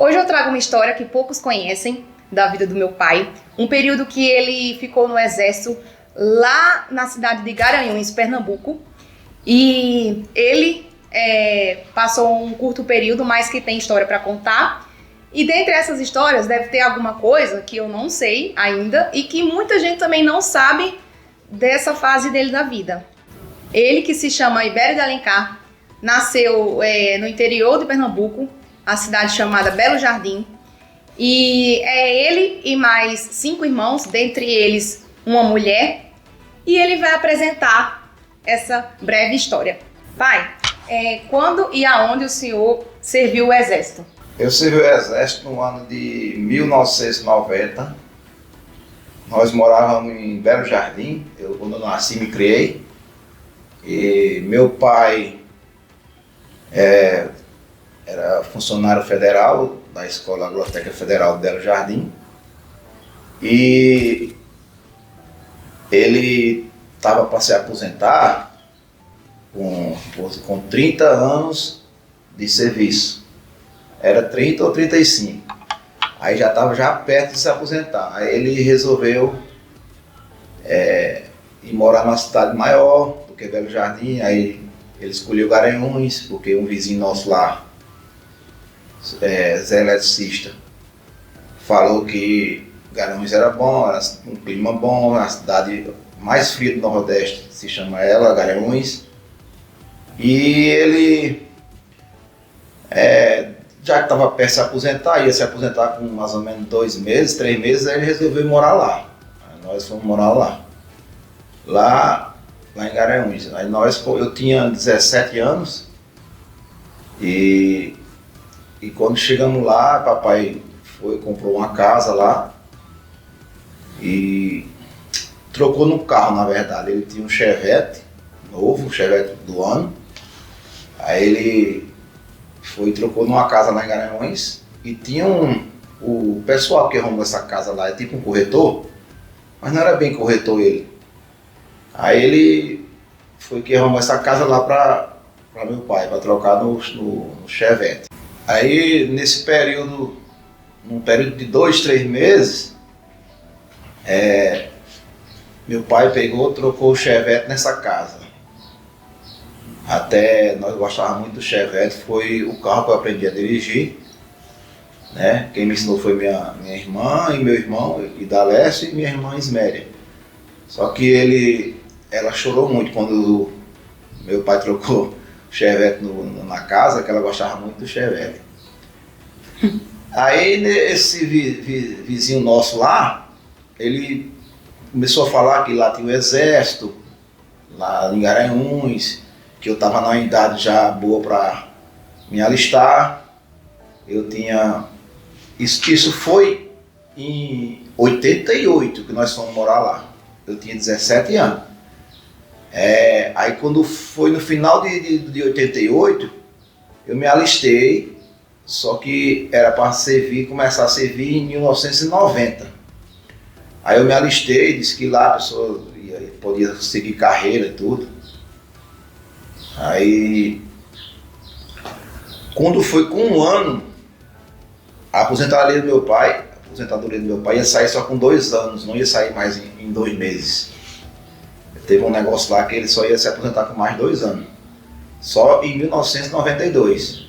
Hoje eu trago uma história que poucos conhecem da vida do meu pai. Um período que ele ficou no exército lá na cidade de Garanhuns, Pernambuco. E ele passou um curto período, mas que tem história para contar. E dentre essas histórias deve ter alguma coisa que eu não sei ainda e que muita gente também não sabe dessa fase dele da vida. Ele, que se chama Ibério de Alencar, nasceu no interior de Pernambuco, a cidade chamada Belo Jardim. E é ele e mais 5 irmãos, dentre eles uma mulher. E ele vai apresentar essa breve história. Pai, quando e aonde o senhor serviu o exército? Eu servi o exército no ano de 1990. Nós morávamos em Belo Jardim. Quando eu nasci, me criei. E meu pai era funcionário federal da Escola Agrotécnica Federal de Belo Jardim. E ele estava para se aposentar com 30 anos de serviço. Era 30 ou 35. Aí já estava perto de se aposentar. Aí ele resolveu ir morar numa cidade maior do que Belo Jardim. Aí ele escolheu Garanhuns, porque um vizinho nosso lá, Zé Eletricista, falou que Garanhuns era bom, era um clima bom, a cidade mais fria do Nordeste, se chama ela, Garanhuns. E ele, já que estava perto de se aposentar, ia se aposentar com mais ou menos 2 meses, 3 meses, aí ele resolveu morar lá. Aí nós fomos morar lá em Garanhuns. Aí eu tinha 17 anos e quando chegamos lá, papai comprou uma casa lá e trocou no carro, na verdade. Ele tinha um Chevette novo, um Chevette do ano. Aí ele trocou numa casa lá em Garanhuns e tinha o pessoal que arrumou essa casa lá, é tipo um corretor, mas não era bem corretor ele. Aí ele que arrumou essa casa lá para meu pai, para trocar no Chevette. Aí num período de 2, 3 meses, meu pai trocou o Chevette nessa casa. Até nós gostávamos muito do Chevette, foi o carro que eu aprendi a dirigir, né? Quem me ensinou foi minha irmã e meu irmão, Idalécio, e minha irmã Isméria. Só que ela chorou muito quando meu pai trocou o Chevette na casa, que ela gostava muito do Chevette. Aí esse vizinho nosso lá, ele começou a falar que lá tinha o exército, lá em Garanhuns, que eu estava numa idade já boa para me alistar. Isso foi em 88 que nós fomos morar lá. Eu tinha 17 anos. Aí quando foi no final de 88, eu me alistei, só que era para começar a servir em 1990. Aí eu me alistei, disse que lá a pessoa podia seguir carreira e tudo. Aí, quando foi com 1 ano, a aposentadoria do meu pai ia sair só com 2 anos, não ia sair mais em 2 meses. Teve um negócio lá que ele só ia se aposentar com mais 2 anos, só em 1992,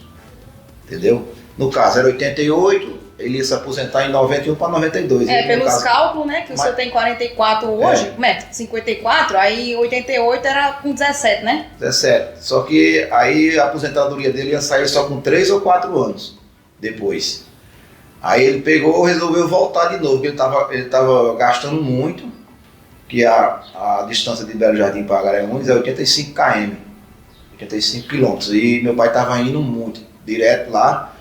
entendeu? No caso era 88, ele ia se aposentar em 91 para 92. Pelos cálculos, né, que o senhor tem 44 hoje, 54, aí 88 era com 17, né? 17, só que aí a aposentadoria dele ia sair só com 3 ou 4 anos depois. Aí ele resolveu voltar de novo, porque ele estava gastando muito, que a distância de Belo Jardim para Garanhuns é 85 km, 85 quilômetros, e meu pai estava indo muito, direto lá.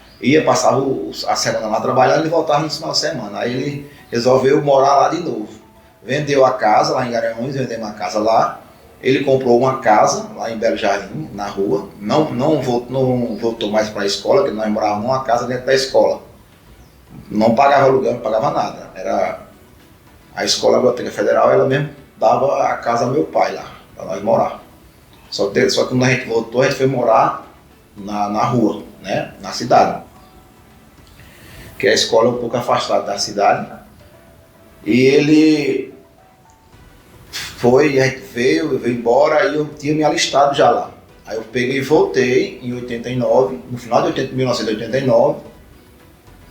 Passava a semana lá trabalhando e voltava no final de semana. Aí ele resolveu morar lá de novo. Vendeu a casa lá em Garanhuns, vendeu uma casa lá. Ele comprou uma casa lá em Belo Jardim, na rua. Não voltou mais para a escola, porque nós morávamos numa casa dentro da escola. Não pagava aluguel, não pagava nada. Era a Escola Agrotécnica Federal, ela mesmo dava a casa ao meu pai lá, para nós morar. Só que quando a gente voltou, a gente foi morar na rua, né, na cidade. que a escola é um pouco afastada da cidade. E ele foi, a gente veio embora e eu tinha me alistado já lá. Aí eu peguei e voltei em 89, no final de 1989,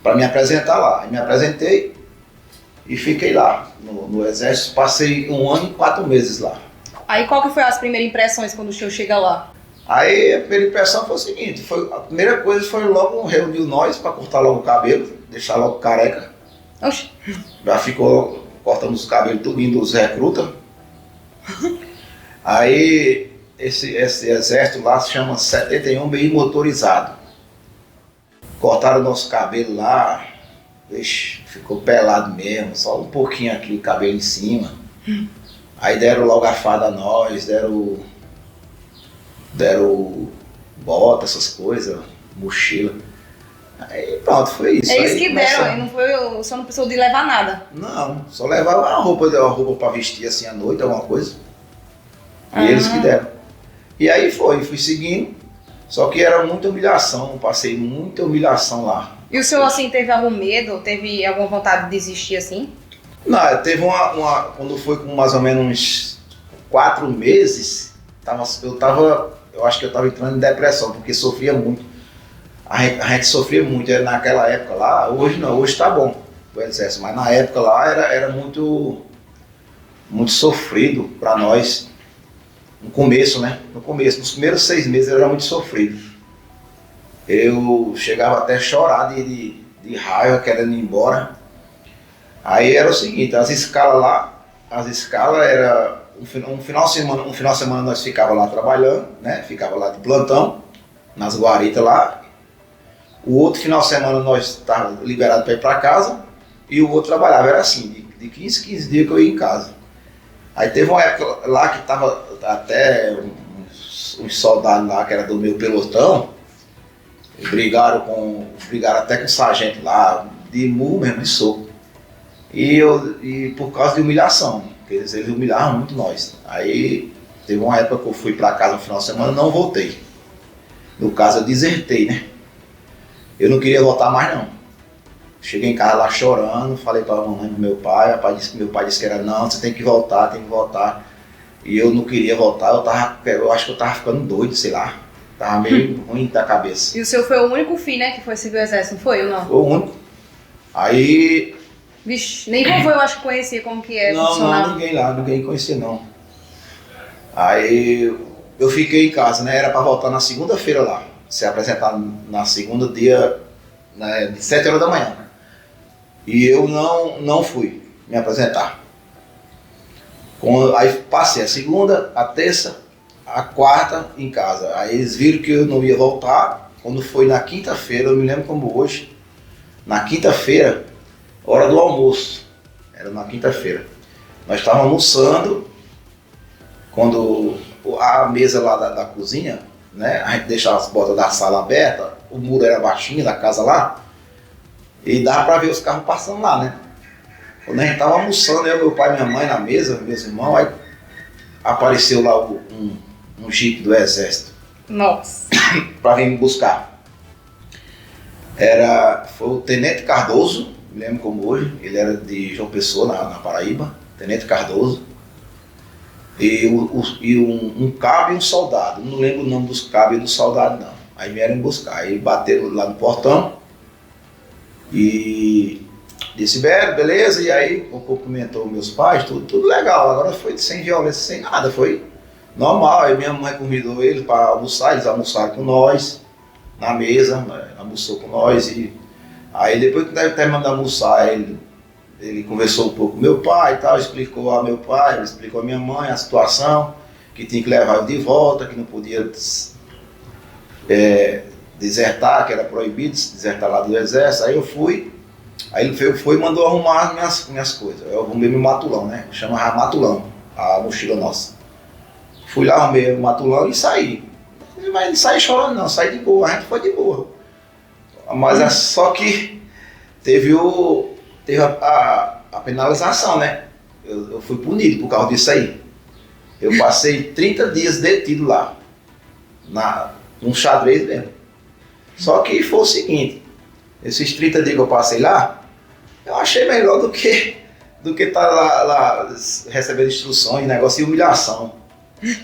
para me apresentar lá. Aí me apresentei e fiquei lá no Exército, passei 1 ano e 4 meses lá. Aí qual que foi as primeiras impressões quando o senhor chega lá? Aí a primeira impressão foi o seguinte, a primeira coisa foi logo reunir nós para cortar logo o cabelo, deixar logo careca. Oxi. Já ficou, cortamos os cabelos tudinho dos recrutas. Aí esse exército lá se chama 71 BI motorizado. Cortaram o nosso cabelo lá, vixe, ficou pelado mesmo, só um pouquinho aqui o cabelo em cima. Aí deram logo a farda a nós, deram bota, essas coisas, mochila. Aí pronto, foi isso. É isso aí que deram, aí não foi, o senhor não precisou de levar nada. Não, só levava uma roupa para vestir assim à noite, alguma coisa. E eles que deram. E aí fui seguindo, só que era muita humilhação, passei muita humilhação lá. E o senhor assim teve algum medo, teve alguma vontade de desistir assim? Não, teve quando foi com mais ou menos uns 4 meses, eu acho que eu estava entrando em depressão, porque sofria muito. A gente sofria muito naquela época lá, hoje não, hoje está bom o exército, mas na época lá era muito sofrido para nós. No começo, né? Nos primeiros 6 meses era muito sofrido. Eu chegava até a chorar de raiva, querendo ir embora. Aí era o seguinte, as escalas era um final de semana nós ficava lá trabalhando, né? Ficava lá de plantão, nas guaritas lá. O outro final de semana nós estávamos liberados para ir para casa e o outro trabalhava. Era assim, de 15 dias que eu ia em casa. Aí teve uma época lá que estava até uns soldados lá que era do meu pelotão, brigaram até com o sargento lá, de murro mesmo, de soco. E por causa de humilhação, eles humilhavam muito nós. Aí teve uma época que eu fui para casa no final de semana e não voltei. No caso eu desertei, né? Eu não queria voltar mais não. Cheguei em casa lá chorando, falei para a mamãe do meu pai, meu pai disse que era não, você tem que voltar. E eu não queria voltar, eu acho que eu tava ficando doido, sei lá. Tava meio ruim da cabeça. E o senhor foi o único filho, né, que foi servir o exército, não foi ou não? Foi o único. Aí... Vixe, nem vovô eu acho que conhecia como que é funcionar. Não, ninguém conhecia não. Aí eu fiquei em casa, né, era para voltar na segunda-feira lá. Se apresentar na segunda dia, né, de 7 horas da manhã. E eu não fui me apresentar. Aí passei a segunda, a terça, a quarta em casa. Aí eles viram que eu não ia voltar. Quando foi na quinta-feira, eu me lembro como hoje, na quinta-feira, hora do almoço, era na quinta-feira. Nós estávamos almoçando, quando a mesa lá da cozinha, né, a gente deixava as portas da sala aberta, o muro era baixinho da casa lá, e dava para ver os carros passando lá, né. Quando a gente estava almoçando, eu, meu pai e minha mãe na mesa, meus irmãos, aí apareceu lá um jipe do exército. Nossa. Para vir me buscar. Foi o Tenente Cardoso, me lembro como hoje, ele era de João Pessoa, na Paraíba, Tenente Cardoso. E um cabo e um soldado, não lembro o nome dos cabos e dos soldados não. Aí vieram me buscar, aí bateram lá no portão e disse, beleza, e aí cumprimentou meus pais, tudo legal, agora foi sem violência, sem nada, foi normal. Aí minha mãe convidou eles para almoçar, eles almoçaram com nós, na mesa, almoçou com nós, e aí depois que terminou de almoçar, ele conversou um pouco com meu pai e tal, explicou ao meu pai, explicou à minha mãe a situação, que tinha que levar eu de volta, que não podia desertar, que era proibido desertar lá do exército. Aí eu fui, aí ele foi e mandou arrumar minhas coisas. Eu arrumei meu matulão, né? Eu chamava matulão, a mochila nossa. Fui lá, arrumei o matulão e saí. Mas não saí chorando não, saí de boa, a gente foi de boa. Mas só que teve a penalização, né? Eu fui punido por causa disso aí. Eu passei 30 dias detido lá, num xadrez mesmo. Só que foi o seguinte, Esses 30 dias que eu passei lá, eu achei melhor do que tá lá recebendo instruções, negócio de humilhação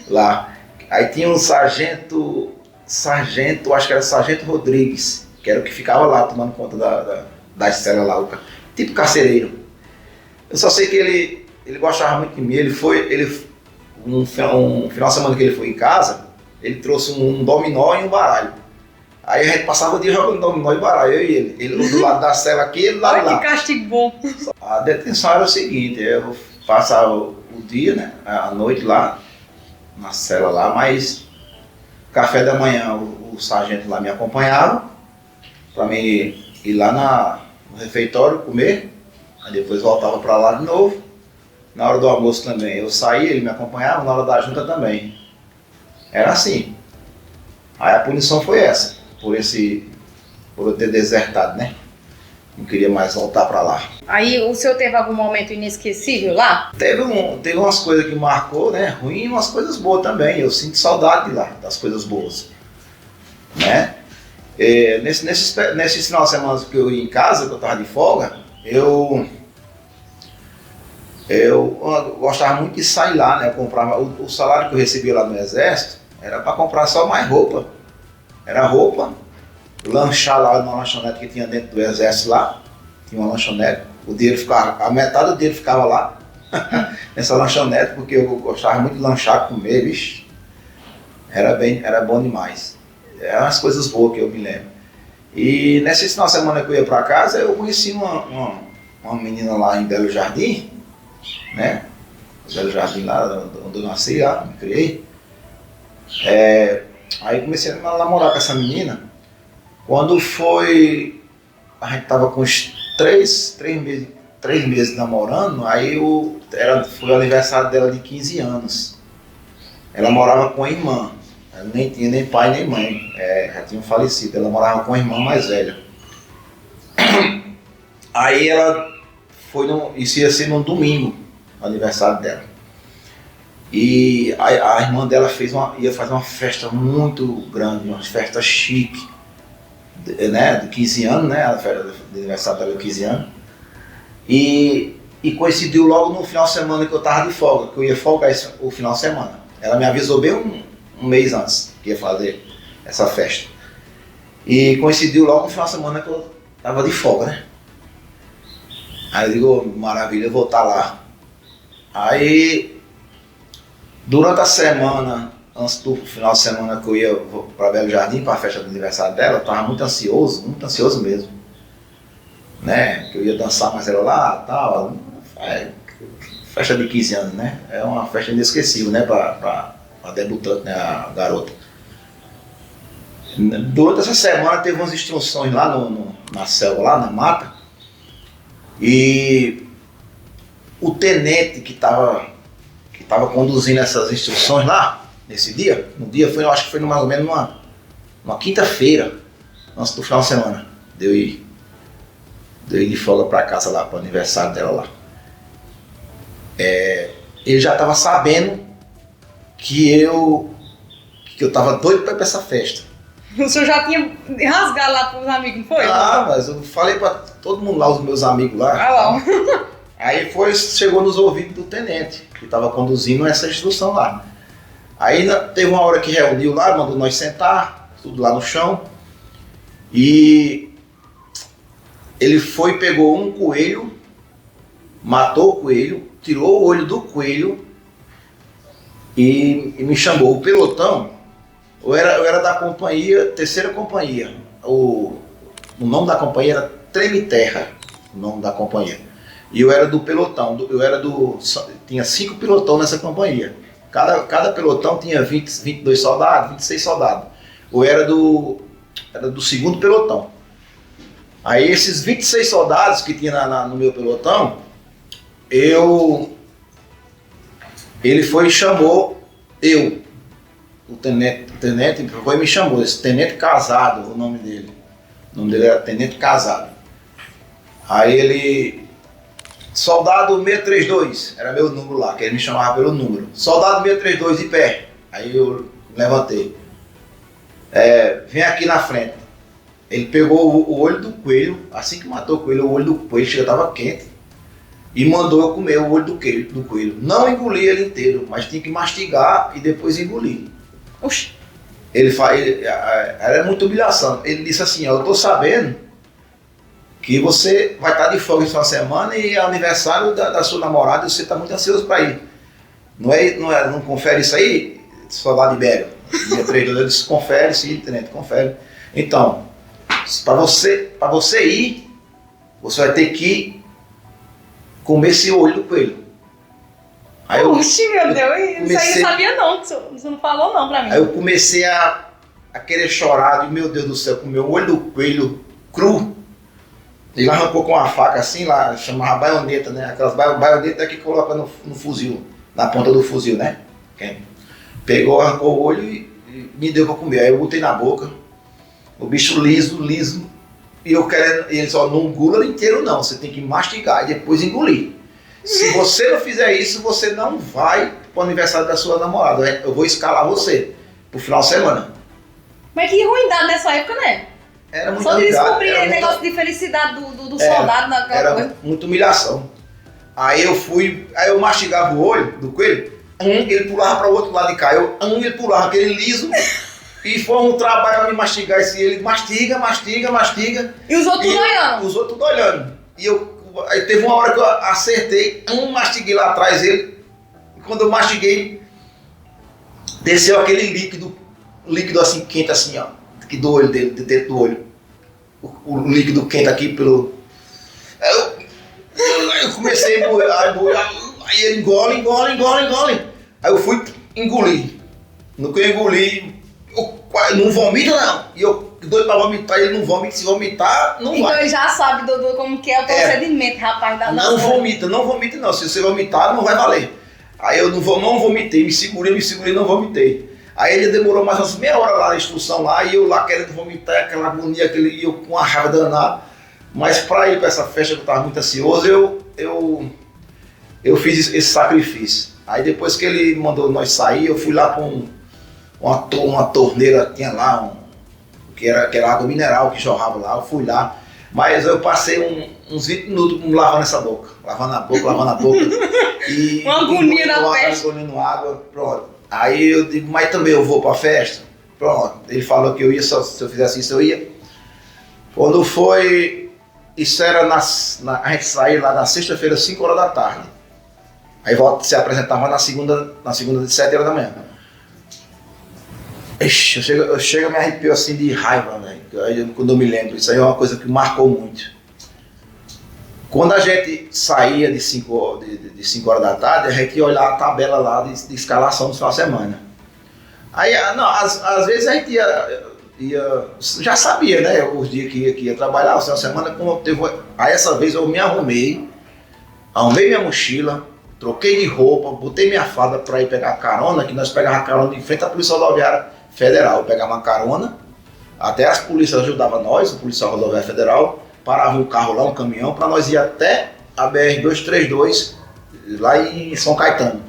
lá. Aí tinha um sargento, acho que era Sargento Rodrigues, que era o que ficava lá tomando conta das celas lá, tipo carcereiro. Eu só sei que ele gostava muito de mim, um final de semana que ele foi em casa, ele trouxe um dominó e um baralho. Aí a gente passava o dia jogando dominó e baralho, eu e ele. Ele do lado da cela aqui, ele do lado lá. Olha que castigo bom. A detenção era o seguinte, eu passava o dia, né, a noite lá, na cela lá, mas café da manhã o sargento lá me acompanhava, para mim ir lá no refeitório comer, aí depois voltava para lá de novo. Na hora do almoço também eu saía, ele me acompanhava, na hora da junta também. Era assim. Aí a punição foi essa, por eu ter desertado, né? Não queria mais voltar para lá. Aí o senhor teve algum momento inesquecível lá? Teve umas coisas que marcou, né? Ruim e umas coisas boas também. Eu sinto saudade de lá, das coisas boas. Né? Nesses finais de semana que eu ia em casa, que eu estava de folga, eu gostava muito de sair lá, né? Eu comprava, o salário que eu recebia lá no Exército era para comprar só mais roupa. Era roupa, lanchar lá numa lanchonete que tinha dentro do Exército lá. Tinha uma lanchonete, a metade do dinheiro ficava lá, nessa lanchonete, porque eu gostava muito de lanchar, comer, bicho. Era bom demais. Eram as coisas boas que eu me lembro. E nesse final de semana que eu ia para casa, eu conheci uma menina lá em Belo Jardim, né? Belo Jardim lá, onde eu nasci, lá, me criei. Aí comecei a namorar com essa menina. Quando foi, a gente tava com uns 3 meses namorando, aí foi o aniversário dela de 15 anos. Ela morava com a irmã, ela nem tinha nem pai nem mãe, já tinham falecido, ela morava com a irmã mais velha. Aí isso ia ser no domingo, o aniversário dela. E a irmã dela ia fazer uma festa muito grande, uma festa chique, né, de 15 anos, né, a festa de aniversário dela de 15 anos. E coincidiu logo no final de semana que eu estava de folga, que eu ia folgar o final de semana. Ela me avisou bem um mês antes que ia fazer essa festa. E coincidiu logo no final de semana que eu estava de folga, né. Aí eu digo, maravilha, eu vou estar lá. Aí, durante a semana, antes do final de semana que eu ia para Belo Jardim, para a festa do aniversário dela, eu estava muito ansioso mesmo. Né? Que eu ia dançar mais ela lá e tal. Festa de 15 anos, né? É uma festa inesquecível, né? Para debutante, né? A garota. Durante essa semana teve umas instruções lá na selva, lá na mata. E o tenente que estava conduzindo essas instruções lá, nesse dia, eu acho que foi mais ou menos uma quinta-feira, antes do final de semana, de eu ir de folga para casa lá, para o aniversário dela lá. Ele já estava sabendo que eu estava doido para ir para essa festa. O senhor já tinha rasgado lá para os amigos, não foi? Mas eu falei para todo mundo lá, os meus amigos lá. Lá. Aí chegou nos ouvidos do tenente, que estava conduzindo essa instrução lá. Aí teve uma hora que reuniu lá, mandou nós sentar, tudo lá no chão. E ele pegou um coelho, matou o coelho, tirou o olho do coelho e me chamou. O pelotão, eu era da companhia, terceira companhia. O nome da companhia era Treme Terra, o nome da companhia. E eu era do pelotão, tinha 5 pelotões nessa companhia. Cada pelotão tinha 22 soldados, 26 soldados. Eu era do segundo pelotão. Aí esses 26 soldados que tinha no meu pelotão, ele foi e chamou o tenente foi e me chamou, esse Tenente Casado, o nome dele. O nome dele era Tenente Casado. Aí ele... Soldado 632, era meu número lá, que ele me chamava pelo número. Soldado 632 de pé. Aí eu levantei. Vem aqui na frente. Ele pegou o olho do coelho, assim que matou o coelho, o olho do coelho já estava quente, e mandou eu comer o olho do coelho. Não engoli ele inteiro, mas tinha que mastigar e depois engolir. Oxi. Era muita humilhação. Ele disse assim, ó, eu estou sabendo que você vai estar de folga essa semana e é aniversário da sua namorada e você está muito ansioso para ir. Não confere isso aí, soldado Ibério? Dia 3 eu disse, confere, sim, tenente, confere. Então, para você ir, você vai ter que comer esse olho do coelho. Aí Oxi, meu Deus, isso aí eu sabia não, você não falou não pra mim. Aí eu comecei a querer chorar, de meu Deus do céu, comer o olho do coelho cru. Ele arrancou com uma faca assim, lá, chamava baioneta, né? Aquelas baionetas que coloca no fuzil, na ponta do fuzil, né? Pegou, arrancou o olho e me deu pra comer. Aí eu botei na boca, o bicho liso, e eu querendo, ele só não engula inteiro não, você tem que mastigar e depois engolir. Se você não fizer isso, você não vai pro aniversário da sua namorada. Eu vou escalar você pro final de semana. Mas que ruindade nessa época, né? Era muito só de descobrir o muito... negócio de felicidade do soldado naquela coisa. Era muita humilhação. Aí eu mastigava o olho do coelho, ele pulava para o outro lado de cá, ele pulava aquele liso, e foi um trabalho para me mastigar esse, ele mastiga. E os outros tudo olhando? Os outros tudo olhando. Aí teve uma hora que eu acertei, mastiguei lá atrás ele, e quando eu mastiguei, desceu aquele líquido assim, quente assim, ó, aqui do olho dele, dentro do olho. O líquido quente aqui pelo... Aí eu comecei a embolar, aí ele engole. Aí eu fui engolir. No que eu engoli, não vomita não. E eu doido pra vomitar, ele não vomita, se vomitar, não então vai. Então ele já sabe como que é o procedimento, rapaz. Não vomita não. Se você vomitar, não vai valer. Aí eu não vomitei, me segurei, não vomitei. Aí ele demorou mais umas meia hora lá na instrução lá, e eu lá querendo vomitar, aquela agonia, e eu com uma raiva danada. Mas para ir para essa festa que eu estava muito ansioso, eu fiz esse sacrifício. Aí depois que ele mandou nós sair, eu fui lá com uma torneira, tinha lá, que era água mineral que jorrava lá, eu fui lá. Mas eu passei uns 20 minutos lavando essa boca. Lavando a boca. E uma agonia na festa. Engolindo água, pronto. Aí eu digo, mas também eu vou para a festa? Pronto. Ele falou que eu ia, se eu fizesse isso eu ia. Quando foi, isso era a gente saiu lá na sexta-feira, 5 horas da tarde. Aí se apresentava na segunda de 7 horas da manhã. Ixi, eu chego a me arrepio assim de raiva, velho. Quando eu me lembro, isso aí é uma coisa que marcou muito. Quando a gente saía de 5 horas da tarde, a gente ia olhar a tabela lá de escalação do final de semana. Aí, às vezes a gente já sabia, né, os dias que ia trabalhar, o final de semana, aí essa vez eu me arrumei minha mochila, troquei de roupa, botei minha farda para ir pegar carona, que nós pegávamos carona em frente à Polícia Rodoviária Federal. Eu pegava uma carona, até as polícias ajudavam nós, a Polícia Rodoviária Federal, parava um carro lá, um caminhão, para nós ir até a BR-232, lá em São Caetano,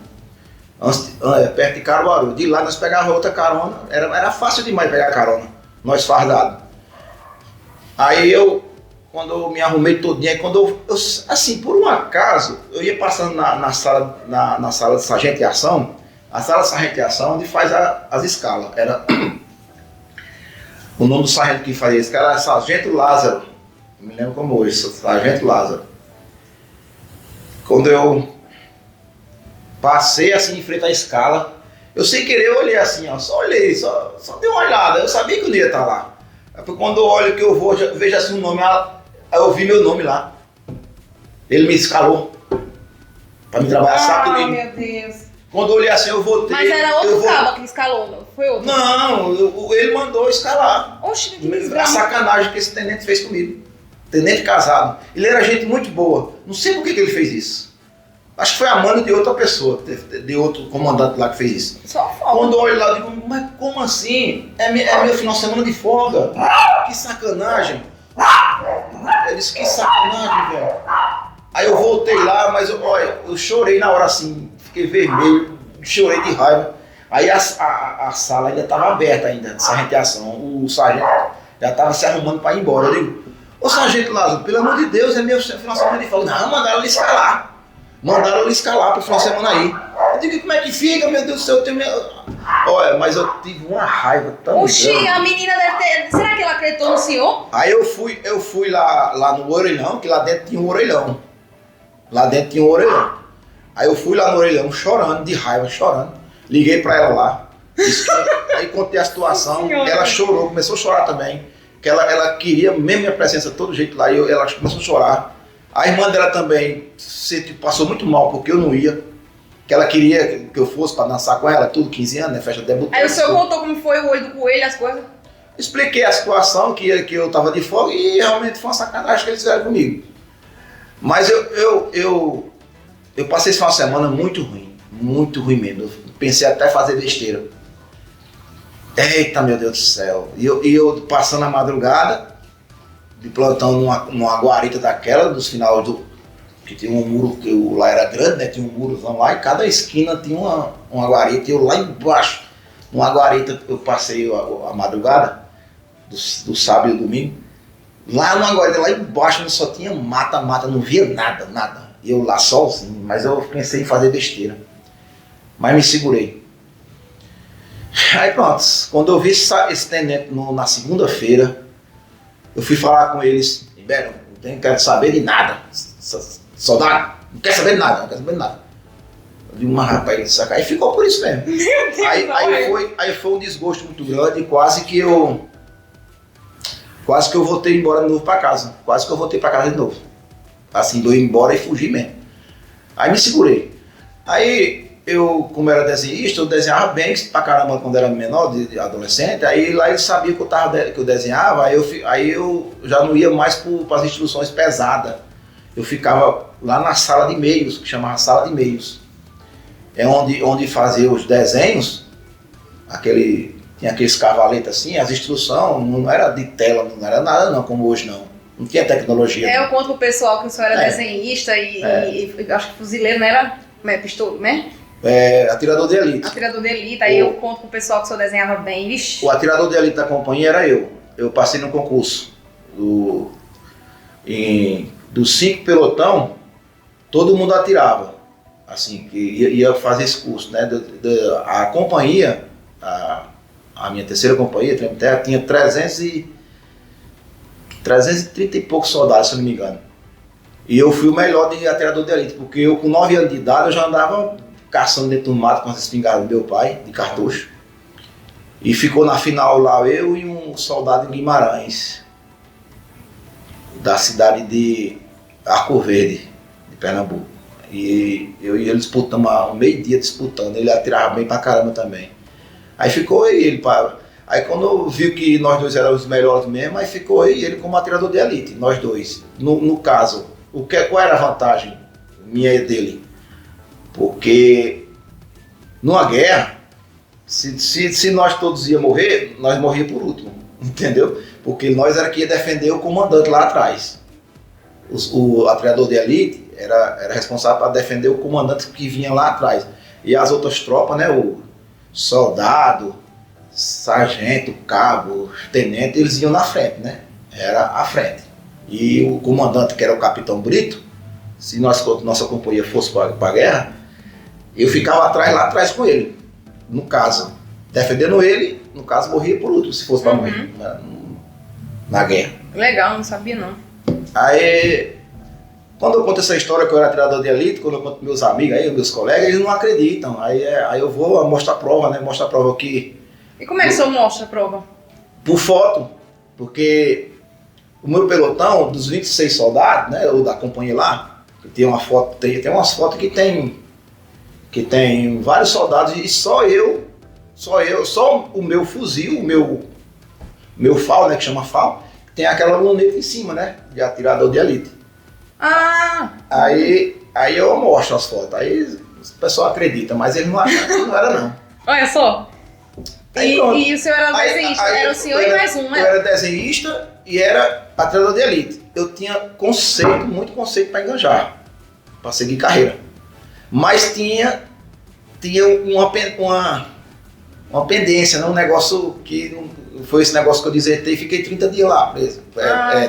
perto de Caruaru. De lá nós pegávamos outra carona, era fácil demais pegar carona, nós fardados. Aí quando eu me arrumei todinho, quando eu assim, por um acaso, eu ia passando na sala de sargenteação, a sala de sargenteação onde faz as escalas. Era o nome do sargento que fazia isso, era Sargento Lázaro. Me lembro como hoje, Sargento Lázaro. Quando eu passei assim em frente à escala, eu sem querer olhei assim, ó, só olhei, só dei uma olhada, eu sabia que eu não ia estar lá. Quando eu olho que eu vou, vejo assim o nome, aí eu vi meu nome lá. Ele me escalou para me trabalhar sábado domingo. Meu Deus. Quando eu olhei assim, eu voltei. Mas era outro cabo que escalou, não? Foi outro? Não, ele mandou escalar. Oxe, que A desgraça. sacanagem que esse tenente fez comigo. Tenente casado. Ele era gente muito boa. Não sei por que ele fez isso. Acho que foi a mano de outra pessoa, de outro comandante lá que fez isso. Só folga. Quando eu olho lá, eu digo, mas como assim? É meu final de semana de folga. Que sacanagem. Eu disse, que sacanagem, velho. Aí eu voltei lá, mas eu chorei na hora assim, fiquei vermelho, chorei de raiva. Aí a sala ainda estava aberta ainda, de sargenteação. O sargento já estava se arrumando para ir embora. Eu digo, ô sargento Lázaro, pelo amor de Deus, é meu final de semana. Ele falou, não, mandaram ele escalar. Mandaram ele escalar pro final de semana aí. Eu digo, como é que fica, meu Deus do céu? Eu tenho minha... Olha, mas eu tive uma raiva tão Oxi, grande. a menina deve ter... Será que ela acreditou no senhor? Aí eu fui lá no orelhão, que lá dentro tinha um orelhão. Lá dentro tinha um orelhão. Aí eu fui lá no orelhão chorando, de raiva, chorando. Liguei pra ela lá. Aí contei a situação. Ela chorou, começou a chorar também. Que ela queria mesmo minha presença de todo jeito lá. E ela começou a chorar. A irmã dela também passou muito mal porque eu não ia. Que ela queria que eu fosse pra dançar com ela, tudo, 15 anos, né? Festa de debut. Aí o senhor contou como foi o olho do coelho, as coisas? Expliquei a situação, que eu tava de folga e realmente foi uma sacanagem que eles fizeram comigo. Mas eu passei esse final de semana muito ruim mesmo. Eu pensei até fazer besteira. Eita, meu Deus do céu. E eu passando a madrugada, de plantão numa guarita daquela, dos finais do... que tinha um muro, que lá era grande, né? Tinha um murozão lá, e cada esquina tinha uma guarita, e eu lá embaixo, numa guarita, eu passei a madrugada, do sábado e domingo, lá numa guarita, lá embaixo, só tinha mata, não via nada, e eu lá sozinho, mas eu pensei em fazer besteira, mas me segurei. Aí pronto, quando eu vi esse tenente na segunda-feira, eu fui falar com eles, Ibero, não quero saber de nada, soldado, não quer saber de nada, Eu digo, mas rapaz, saca? Aí ficou por isso mesmo. Aí foi um desgosto muito grande, quase que eu voltei embora de novo pra casa. Quase que eu voltei pra casa de novo. Assim, dou embora e fugi mesmo. Aí me segurei. Aí eu, como era desenhista, eu desenhava bem pra caramba quando era menor, de adolescente. Aí lá eles sabiam que eu desenhava, aí eu já não ia mais para as instruções pesadas. Eu ficava lá na sala de meios, que chamava sala de meios. É onde fazia os desenhos, tinha aqueles cavaletes assim, as instruções não era de tela, não era nada não, como hoje não. Não tinha tecnologia. Eu conto pro pessoal que o senhor era desenhista e acho que fuzileiro não era pistola, né? Atirador de elite. Atirador de elite, aí eu conto pro pessoal que o senhor desenhava bem, vixi. O atirador de elite da companhia era eu. Eu passei no concurso. Dos 5 pelotão, todo mundo atirava. Assim, que ia fazer esse curso, né? A companhia, a minha terceira companhia, Tremterra, tinha 330 e poucos soldados, se eu não me engano. E eu fui o melhor de atirador de elite, porque eu com 9 anos de idade eu já andava caçando dentro do mato com as espingardas do meu pai, de cartucho. E ficou na final lá eu e um soldado em Guimarães, da cidade de Arco Verde, de Pernambuco. E eu e ele disputamos um meio-dia disputando, ele atirava bem pra caramba também. Aí ficou ele, aí quando eu vi que nós dois éramos os melhores mesmo, aí ficou ele como atirador de elite, nós dois. No caso, qual era a vantagem minha e dele? Porque numa guerra, se nós todos ia morrer, nós morríamos por último, entendeu? Porque nós era que ia defender o comandante lá atrás. O atirador de elite era responsável para defender o comandante que vinha lá atrás. E as outras tropas, né, o soldado, sargento, cabo, tenente, eles iam na frente, né? Era à frente. E o comandante, que era o capitão Brito, se nossa companhia fosse para a guerra, eu ficava lá atrás com ele, no caso. Defendendo ele, no caso, morria por último, se fosse para morrer na guerra. Legal, não sabia não. Aí, quando eu conto essa história que eu era atirador de elite, quando eu conto meus amigos, aí, meus colegas, eles não acreditam. Aí eu vou mostrar a prova, né? Mostrar a prova aqui. E como é que o senhor mostra a prova? Por foto, porque o meu pelotão, dos 26 soldados, né, ou da companhia lá, que tem uma foto, tem umas fotos que tem vários soldados e só o meu fuzil, o meu FAL, né, que chama FAL, tem aquela luneta em cima, né, de atirador de elite. Ah! Aí eu mostro as fotos, aí o pessoal acredita, mas ele não acha que não era não. Olha só. E o senhor era desenhista, era o senhor e mais um, né? Eu era desenhista e era atirador de elite. Eu tinha muito conceito para enganjar, para seguir carreira. Mas tinha uma pendência, não um negócio que não foi esse negócio que eu desertei e fiquei 30 dias lá, preso,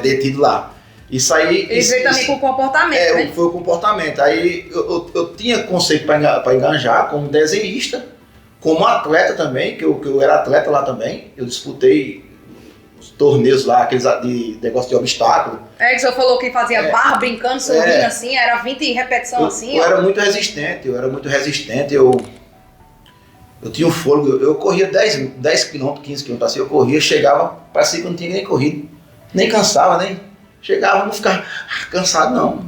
detido lá. Isso aí... Isso veio também com o comportamento, né? Foi o comportamento. Aí eu tinha conceito para enganjar como desenhista, como atleta também, que eu era atleta lá também. Eu disputei os torneios lá, aqueles de negócio de obstáculo. Que o senhor falou que fazia barra, brincando, sorrindo assim, era 20 repetições assim. Eu era muito resistente, eu tinha um fôlego, eu corria 10 km, 15 km assim, eu corria, chegava, parecia que eu não tinha nem corrido, nem cansava, nem chegava, não ficava cansado não.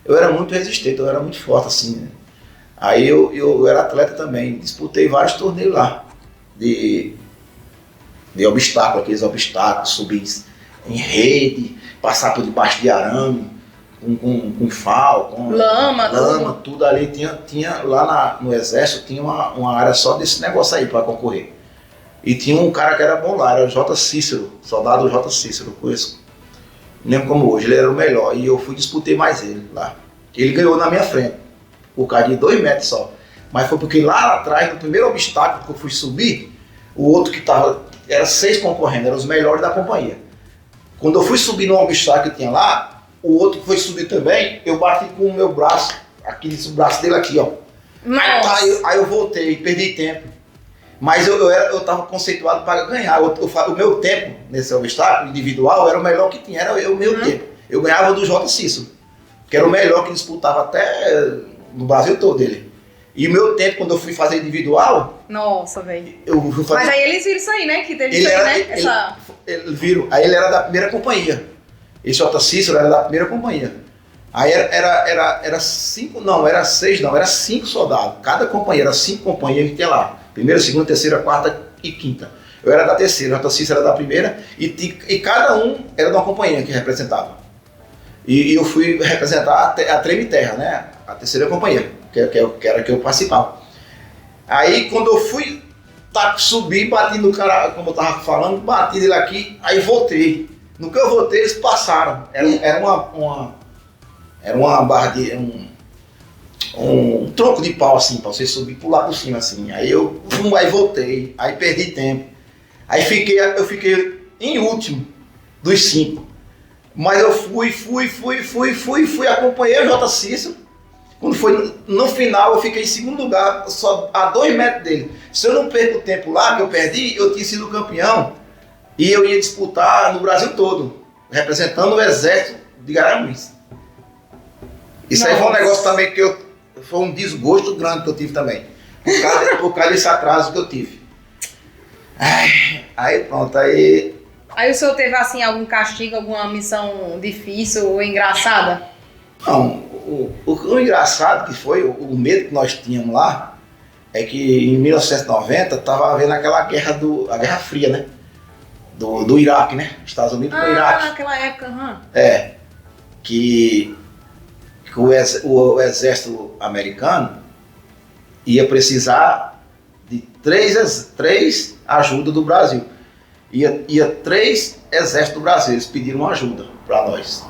Eu era muito resistente, eu era muito forte assim, né? Aí eu era atleta também, disputei vários torneios lá, de obstáculo, aqueles obstáculos, subir em rede, passar por debaixo de arame, com fal, com lama, tudo ali. Tinha lá no exército, tinha uma área só desse negócio aí para concorrer. E tinha um cara que era bom lá, era o J. Cícero, soldado J. Cícero, conheço. Não lembro como hoje, ele era o melhor. E eu disputei mais ele lá. Ele ganhou na minha frente, por causa de 2 metros só. Mas foi porque lá atrás, no primeiro obstáculo que eu fui subir, o outro que estava, era 6 concorrendo, eram os melhores da companhia. Quando eu fui subir no obstáculo que tinha lá, o outro que foi subir também, eu bati com o meu braço, aquele braço dele aqui, ó. Aí eu voltei, perdi tempo. Mas eu estava conceituado para ganhar. O meu tempo nesse obstáculo individual era o melhor que tinha, era o meu tempo. Eu ganhava do J. Cícero, que era o melhor que disputava até no Brasil todo ele. E o meu tempo, quando eu fui fazer individual... Nossa, velho. Fazer... Mas aí eles viram isso aí, né? Que teve isso aí, né? Eles viram. Aí ele era da primeira companhia. Esse J. Cícero era da primeira companhia. Aí era 5, não, era 6 não, era 5 soldados. Cada companhia, era 5 companhias que tinha lá. Primeira, segunda, terceira, quarta e quinta. Eu era da terceira, o J. Cícero era da primeira. E cada um era de uma companhia que representava. E eu fui representar a Treme Terra, né? A terceira companhia, que era que eu participava. Aí quando eu fui subir, bati no cara, como eu tava falando, bati dele aqui, aí voltei. No que eu voltei, eles passaram. Era uma barra de... um tronco de pau assim, pra você subir e pular por cima assim. Aí aí voltei, aí perdi tempo. Aí eu fiquei em último dos 5. Mas eu fui, acompanhei o J. Cícero. Quando foi no final, eu fiquei em segundo lugar, só a 2 metros dele. Se eu não perco o tempo lá, que eu perdi, eu tinha sido campeão. E eu ia disputar no Brasil todo, representando o exército de Garanhuns. Isso aí foi um negócio também foi um desgosto grande que eu tive também. Por causa desse atraso que eu tive. Aí pronto, aí o senhor teve assim algum castigo, alguma missão difícil ou engraçada? Não, o engraçado que foi, o medo que nós tínhamos lá, é que em 1990 estava havendo aquela guerra, a Guerra Fria, né? Do Iraque, né? Estados Unidos com o Iraque. Naquela época, que o exército americano ia precisar de 3 ajudas do Brasil. Ia 3 exércitos do Brasil, eles pediram ajuda para nós.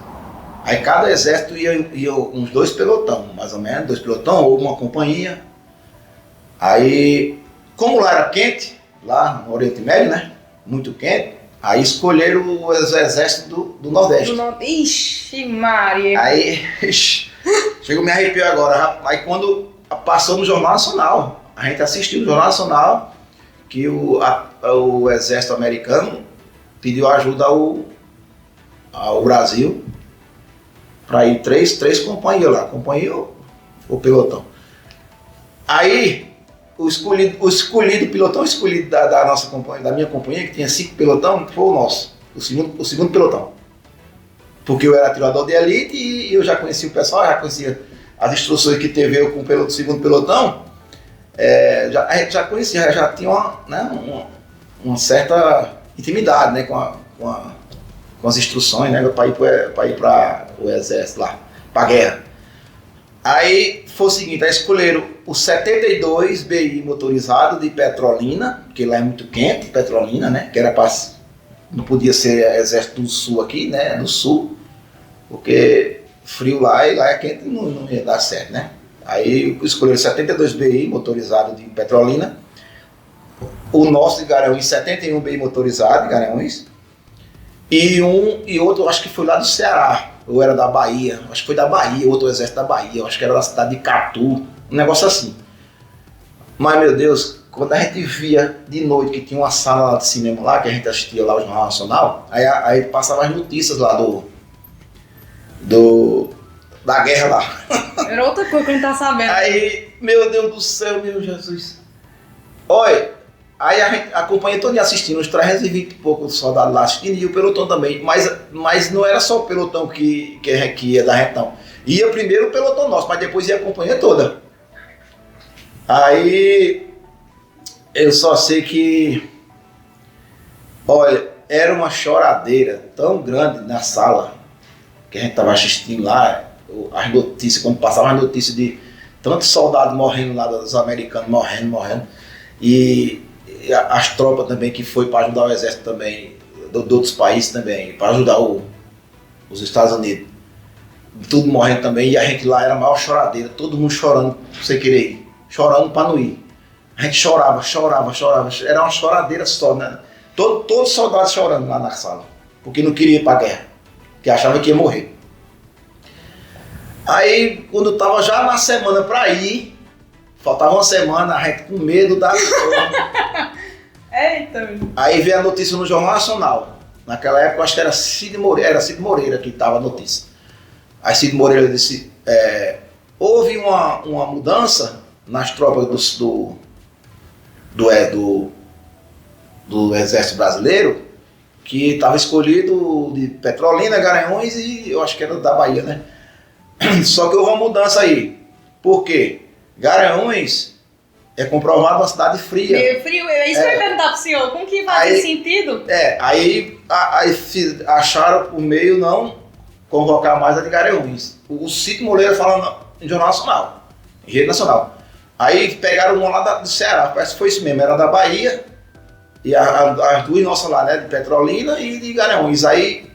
Aí cada exército ia uns 2 pelotão, mais ou menos, 2 pelotão ou uma companhia. Aí, como lá era quente, lá no Oriente Médio, né? Muito quente, aí escolheram os exércitos do Nordeste. Ixi, Maria! Aí, chegou a me arrepiar agora, rapaz. Aí quando passou no Jornal Nacional, a gente assistiu no Jornal Nacional que o exército americano pediu ajuda ao Brasil para ir 3 companhias lá, companhia ou pelotão. Aí o pelotão escolhido da nossa companhia, da minha companhia, que tinha 5 pelotão, foi o nosso, o segundo pelotão. Porque eu era atirador de elite e eu já conhecia o pessoal, já conhecia as instruções que teve eu com o segundo pelotão. A gente já conhecia, já tinha uma certa intimidade, né, com as instruções, né, para ir para o exército lá, para a guerra. Aí foi o seguinte, aí escolheram o 72 BI motorizado de Petrolina, porque lá é muito quente, Petrolina, né, que era para... Não podia ser exército do sul aqui, né, do sul, porque frio lá e lá é quente, não ia dar certo, né. Aí escolheram 72 BI motorizado de Petrolina, o nosso de Garanhuns, 71 bem motorizado de Garanhuns, e outro, acho que foi lá do Ceará, ou era da Bahia, acho que foi da Bahia, outro exército da Bahia, acho que era da cidade de Catu, um negócio assim. Mas, meu Deus, quando a gente via de noite que tinha uma sala lá de cinema lá, que a gente assistia lá o Jornal Nacional, aí passava as notícias lá da guerra lá. Era outra coisa que eu não tava sabendo. Aí, meu Deus do céu, meu Jesus. Olha, aí a companhia toda assistindo, os 320 e poucos soldados lá assistindo, e o pelotão também. Mas não era só o pelotão que ia da gente, não. Ia primeiro o pelotão nosso, mas depois ia a companhia toda. Aí, eu só sei que, olha, era uma choradeira tão grande na sala, que a gente estava assistindo lá, as notícias, quando passavam as notícias de tantos soldados morrendo lá, dos americanos morrendo, e as tropas também que foi para ajudar o exército também, de outros países também, para ajudar os Estados Unidos, tudo morrendo também, e a gente lá era a maior choradeira, todo mundo chorando sem querer ir, chorando para não ir. A gente chorava, era uma choradeira só, né? Todos os soldados chorando lá na sala, porque não queria ir para a guerra, que achava que ia morrer. Aí, quando eu tava já na semana para ir, faltava uma semana, a gente com medo da... Eita! Aí veio a notícia no Jornal Nacional. Naquela época, eu acho que era Cid Moreira que estava a notícia. Aí Cid Moreira disse, houve uma mudança nas tropas do Exército Brasileiro, que estava escolhido de Petrolina, Garanhuns e eu acho que era da Bahia, né? Só que houve uma mudança aí. Por quê? Garanhuns é comprovado uma cidade fria. Meio frio, é isso que eu ia perguntar pro senhor, como que faz sentido? Aí acharam por meio não convocar mais a de Garanhuns. O Cid Moreira falando em Jornal Nacional, em rede nacional. Aí pegaram uma lá do Ceará, parece que foi isso mesmo, era da Bahia, e as duas nossas lá, né, de Petrolina e de Garanhuns. Aí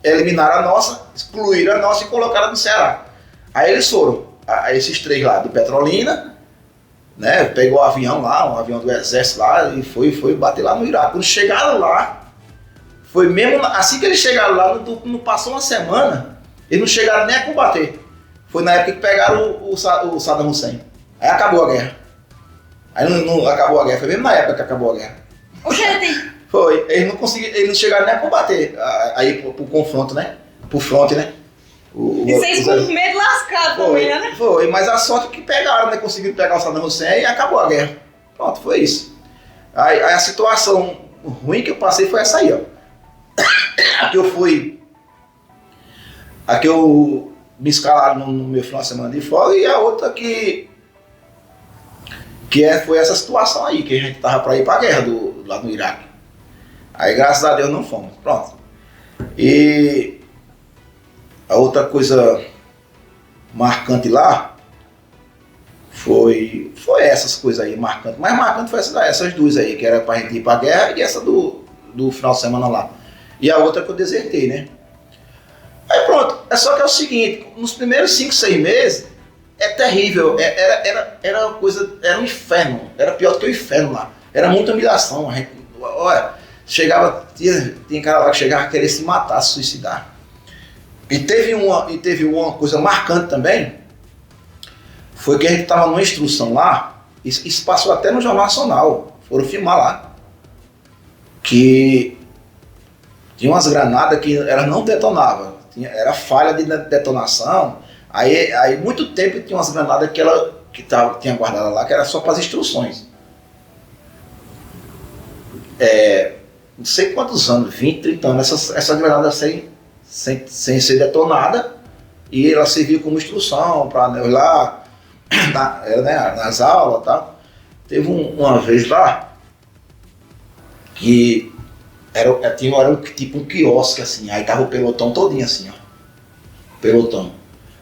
eliminaram a nossa, excluíram a nossa e colocaram a do Ceará. Aí eles foram, esses três lá, de Petrolina, né, pegou o avião lá, um avião do exército lá, e foi bater lá no Iraque. Quando chegaram lá, foi mesmo, assim que eles chegaram lá, não passou uma semana, eles não chegaram nem a combater. Foi na época que pegaram o Saddam Hussein. Aí acabou a guerra. Aí não acabou a guerra, foi mesmo na época que acabou a guerra. Foi, eles não conseguiram, eles não chegaram nem a combater, aí pro confronto, né? Pro fronte, né? E vocês com medo lascado também, né? Foi, mas a sorte que pegaram, né? Conseguiram pegar o Saddam Hussein e acabou a guerra. Pronto, foi isso. Aí a situação ruim que eu passei foi essa aí, ó. Aqui eu me escalaram no meu final de semana de folga, e a outra foi essa situação aí, que a gente tava para ir para a guerra lá no Iraque. Aí graças a Deus não fomos, pronto. E a outra coisa marcante lá foi essas coisas aí marcantes. Mais marcante foi essas duas aí, que era pra gente ir para a guerra, e essa do final de semana lá. E a outra que eu desertei, né? Aí pronto, só que é o seguinte, nos primeiros 5, 6 meses, é terrível, era uma coisa, era um inferno, era pior do que o inferno lá. Era muita humilhação, a gente, olha, tinha cara lá que chegava a querer se matar, se suicidar. E teve uma coisa marcante também, foi que a gente estava numa instrução lá, isso passou até no Jornal Nacional, foram filmar lá, que tinha umas granadas que elas não detonavam, era falha de detonação. Aí muito tempo tinha umas granadas que tinha guardada lá, que era só para as instruções. Não sei quantos anos, 20, 30 anos, essa granada sem ser detonada, e ela servia como instrução para nós lá, nas aulas e tal. Teve uma vez lá, que era tipo um quiosque assim, aí tava o pelotão todinho assim, ó. Pelotão.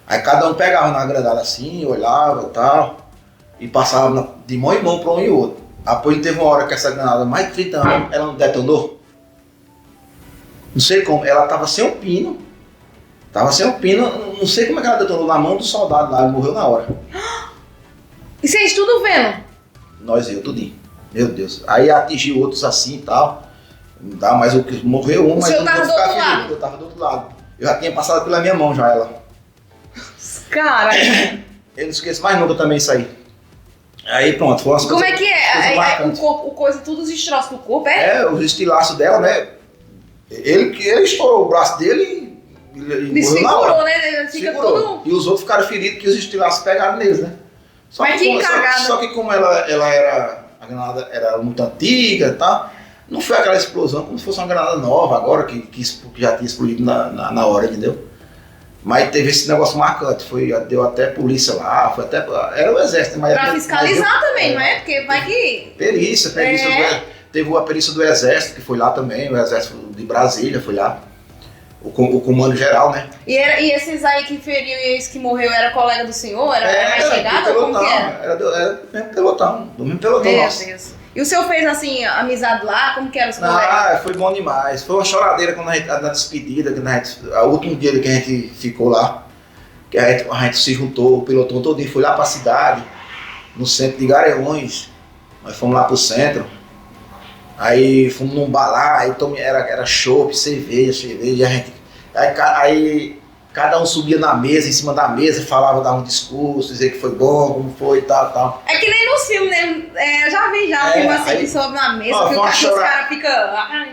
Aí cada um pegava na granada assim, olhava e tal, e passava de mão em mão para um e outro. Depois teve uma hora que essa granada, mais de 30 anos, ela não detonou. Não sei como, ela tava sem um pino. Não sei como é que ela detonou na mão do soldado lá, ele morreu na hora. E vocês tudo vendo? Eu tudinho. Meu Deus. Aí atingiu outros assim e tal. Não dá mais o que morreu um, o mas senhor não tava vou do ficar outro ferido. lado? Eu tava do outro lado. Eu já tinha passado pela minha mão já ela. Cara, Eu não esqueço mais nunca também isso aí. Aí pronto, foi umas como coisas. é que é? coisas Aí, marcantes. o corpo, o coisa, tudo os destroços do corpo, é? É, os estilaços dela, né? Ele estourou o braço dele e morreu na hora. Desfigurou, né? Fica Segurou. tudo... E os outros ficaram feridos que os estilaços pegaram neles, né? Mas que cagada. Só que como ela era, a granada era muito antiga e tal, não foi aquela explosão como se fosse uma granada nova agora, que já tinha explodido na hora, entendeu? Mas teve esse negócio marcante, deu até polícia lá, foi até, era o exército. Mas Pra fiscalizar também, não é? Porque vai que... Perícia. Teve a perícia do exército, que foi lá também, o exército de Brasília foi lá. O comando geral, né? E esses aí que feriu e esse que morreu era colega do senhor? Era mais chegado? Como que era? Era do mesmo pelotão, Meu nosso. Deus. E o senhor fez assim, amizade lá? Como que era os colegas? Foi bom demais. Foi uma choradeira quando na despedida, o último dia que a gente ficou lá, que a gente se juntou, o pelotão todo foi lá pra cidade, no centro de Garanhuns. Nós fomos lá pro centro. Aí fomos num bar lá, aí era chopp, cerveja, a gente. Aí cada um subia na mesa, em cima da mesa, dava um discurso, dizer que foi bom, como foi e tal. É que nem nos filmes, né? Eu já vi filme assim aí, que sobe na mesa, ó, que os caras ficam.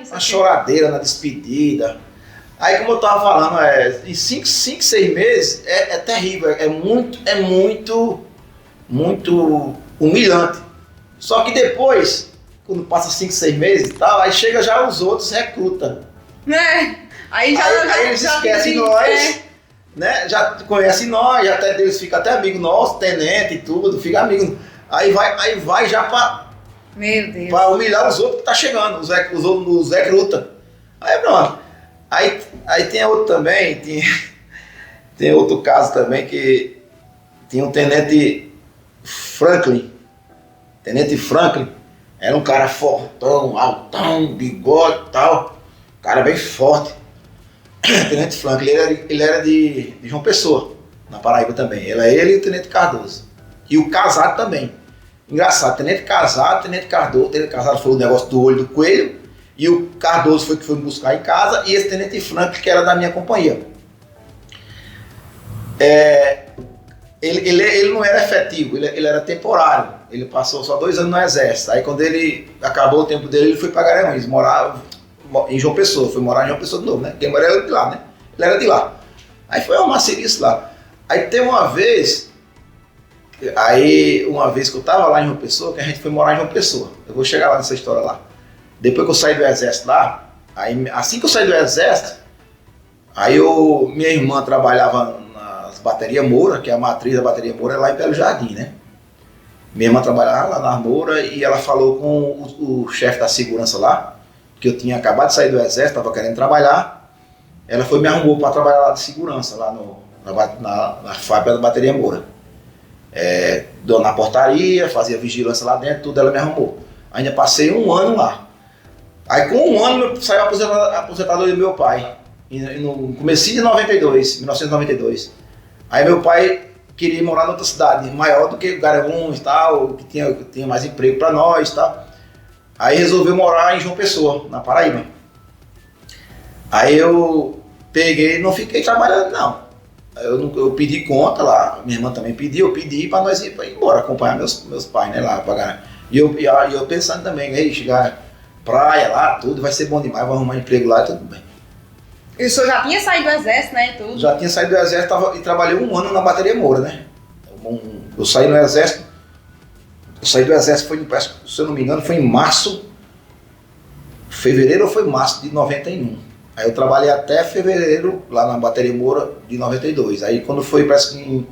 Uma choradeira na despedida. Aí como eu tava falando, em 5, 6 meses é terrível, é muito humilhante. Só que depois, quando passa 5, 6 meses e tal, aí chega já os outros recruta. Né? Aí eles esquecem nós, né? Já conhecem nós, até eles ficam até amigo nosso, tenente e tudo, fica amigo. Aí vai já pra humilhar os outros que tá chegando, os recruta. Aí pronto. Aí tem outro também, tem outro caso também que tinha um tenente Franklin. Tenente Franklin era um cara fortão, altão, bigode e tal, cara bem forte. Tenente Franklin, ele era de João Pessoa, na Paraíba também. Ele e o Tenente Cardoso. E o Casado também. Engraçado, Tenente Casado, Tenente Cardoso. Tenente Casado foi o negócio do olho do coelho. E o Cardoso foi que foi me buscar em casa. E esse Tenente Franklin, que era da minha companhia. Ele não era efetivo, ele era temporário. Ele passou só 2 anos no exército. Aí quando ele acabou o tempo dele, ele foi para Garanhuns, morava em João Pessoa, foi morar em João Pessoa de novo, né? Quem era de lá, né? Ele era de lá. Aí foi arrumar serviço lá. Aí tem uma vez que eu tava lá em João Pessoa, que a gente foi morar em João Pessoa. Eu vou chegar lá nessa história lá. Depois que eu saí do exército lá, assim que eu saí do exército, minha irmã trabalhava nas baterias Moura, que é a matriz da bateria Moura, é lá em Belo Jardim, né? Minha irmã trabalhava lá na Moura e ela falou com o chefe da segurança lá, que eu tinha acabado de sair do exército, estava querendo trabalhar. Ela me arrumou para trabalhar lá de segurança, lá na fábrica da bateria Moura. Na portaria, fazia vigilância lá dentro, tudo ela me arrumou. Ainda passei 1 ano lá. Aí com 1 ano saiu a aposentadoria do meu pai, no comecinho de 1992. Aí meu pai queria morar em outra cidade, maior do que Garanhuns e tal, que tinha mais emprego para nós e tal. Aí resolveu morar em João Pessoa, na Paraíba. Aí eu peguei, não fiquei trabalhando não. Eu pedi conta lá, minha irmã também pediu, eu pedi para nós ir embora, acompanhar meus pais, né, lá pra Garanhuns. E eu pensando também, aí chegar praia lá, tudo, vai ser bom demais, vou arrumar emprego lá e tudo bem. E o senhor já tinha saído do exército, né, tudo? Já tinha saído do exército e trabalhei 1 ano na bateria Moura, né. Eu saí do exército, se eu não me engano, foi em fevereiro ou foi março de 91. Aí eu trabalhei até fevereiro lá na bateria Moura de 92. Aí quando foi, parece que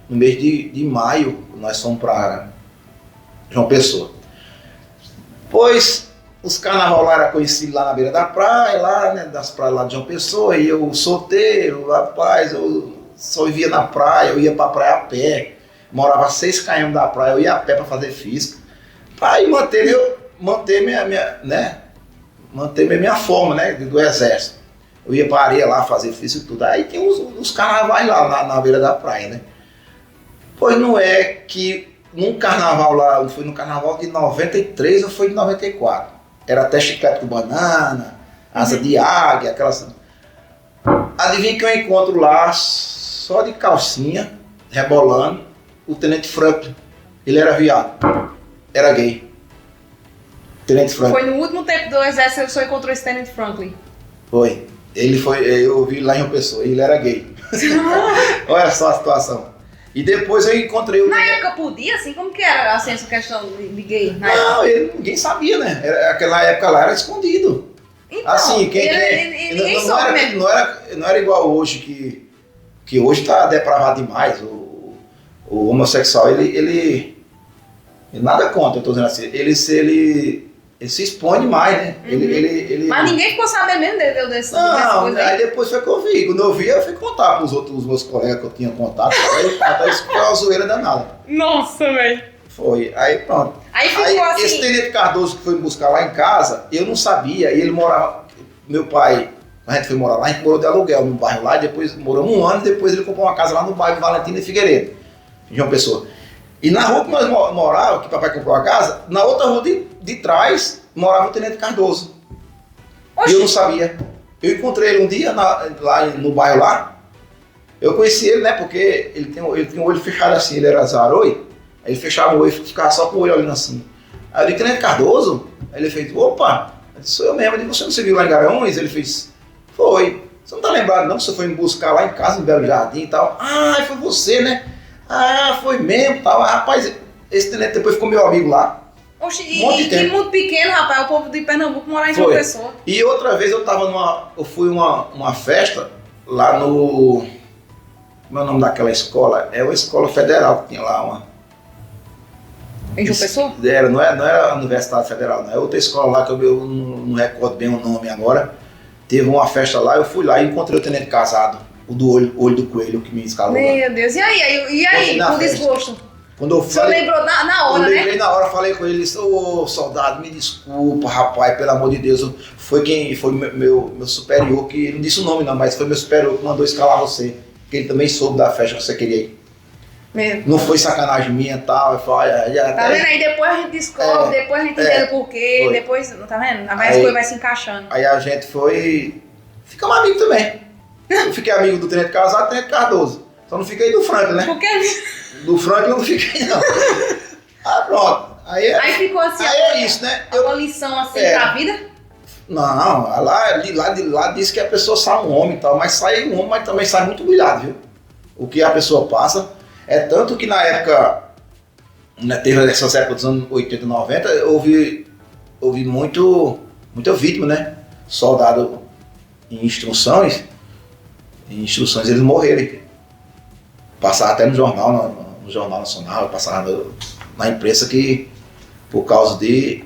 no mês de maio, nós fomos para João Pessoa. Pois os carnaval lá eram conhecidos lá na beira da praia, lá, né, das praias lá de João Pessoa, e eu solteiro, rapaz, eu só vivia na praia, eu ia para a praia a pé. Morava 6 km da praia, eu ia a pé para fazer física. Para manter minha forma, né, do exército. Eu ia para a areia lá fazer física e tudo. Aí tem os carnavais lá na beira da praia, né. Pois não é que num carnaval lá, foi no carnaval de 93 ou foi de 94. Era até chiclete com banana, asa de águia, aquelas... Adivinha que eu encontro lá, só de calcinha, rebolando, o Tenente Franklin. Ele era viado, era gay. Tenente Franklin. Foi no último tempo do exército que o senhor encontrou esse Tenente Franklin? Foi. Ele foi, eu vi lá em uma pessoa, ele era gay. Olha só a situação. E depois eu encontrei o... Na época podia, assim? Como que era assim, essa questão de gay? Não, ninguém sabia, né? Aquela época lá era escondido. Então, assim, ninguém soube mesmo. Não era igual hoje, que hoje tá depravado demais. O homossexual, ele nada contra, eu tô dizendo assim. Ele se expõe demais, né? Ele... Mas ninguém ficou sabendo mesmo dessa coisa aí depois foi que eu vi. Quando eu vi, eu fui contar pros outros meus colegas que eu tinha contato. Aí isso foi uma zoeira danada. Nossa, velho. Foi, aí pronto. Aí ficou assim... Esse Tenente Cardoso que foi me buscar lá em casa, eu não sabia, e ele morava... Meu pai, a gente foi morar lá, a gente morou de aluguel no bairro lá, e depois moramos um ano, e depois ele comprou uma casa lá no bairro Valentina e Figueiredo, em João Pessoa. E na rua que nós morávamos, que papai comprou a casa, na outra rua de trás, morava o Tenente Cardoso. Oxi. E eu não sabia. Eu encontrei ele um dia lá no bairro lá. Eu conheci ele, né? Porque ele tinha um olho fechado assim, ele era zaroi. Aí ele fechava o olho e ficava só com o olho olhando assim. Aí eu disse, Tenente Cardoso? Aí ele fez, opa, eu disse, sou eu mesmo. Eu disse, você não se viu lá em Garanhuns? Ele fez, foi. Você não tá lembrado não que você foi me buscar lá em casa, em Belo Jardim e tal? Ah, foi você, né? Ah, foi mesmo, tal. Rapaz, esse tenente depois ficou meu amigo lá. Oxe, e muito pequeno, rapaz, o povo de Pernambuco morar em João Pessoa. E outra vez eu fui uma festa lá no... Como é o nome daquela escola? É uma escola federal que tinha lá, Em João Pessoa? Não era a Universidade Federal, não. É outra escola lá que eu não recordo bem o nome agora. Teve uma festa lá, eu fui lá e encontrei o tenente casado. O do olho do coelho que me escalou. Meu Deus, e aí, com desgosto? Quando eu falei, lembrou na hora, né? Eu lembrei na hora, falei com ele, ô soldado, me desculpa, rapaz, pelo amor de Deus. Foi meu superior, que não disse o nome não, mas foi meu superior que mandou escalar você. Porque ele também soube da festa que você queria ir. Mesmo. Não foi sacanagem minha e tal. Eu falei, tá vendo? Aí depois a gente descobre, depois a gente entende o porquê, depois, tá vendo? Aí as coisas vai se encaixando. Aí a gente foi... Ficamos amigos também. Eu fiquei amigo do Tenente Casado e do Tenente Cardoso. Só não fiquei do Franklin, né? Por quê? Do Franklin eu não fiquei, não. Pronto. Aí ficou assim. Aí é isso, né? Uma lição assim pra vida? Não, lá diz que a pessoa sai um homem e tal, mas sai um homem, mas também sai muito humilhado, viu? O que a pessoa passa. É tanto que na época, né, teve essas épocas dos anos 80 e 90, houve muita vítima, né? Soldado em instruções eles morreram. Passava até no Jornal Nacional, passava na imprensa que por causa de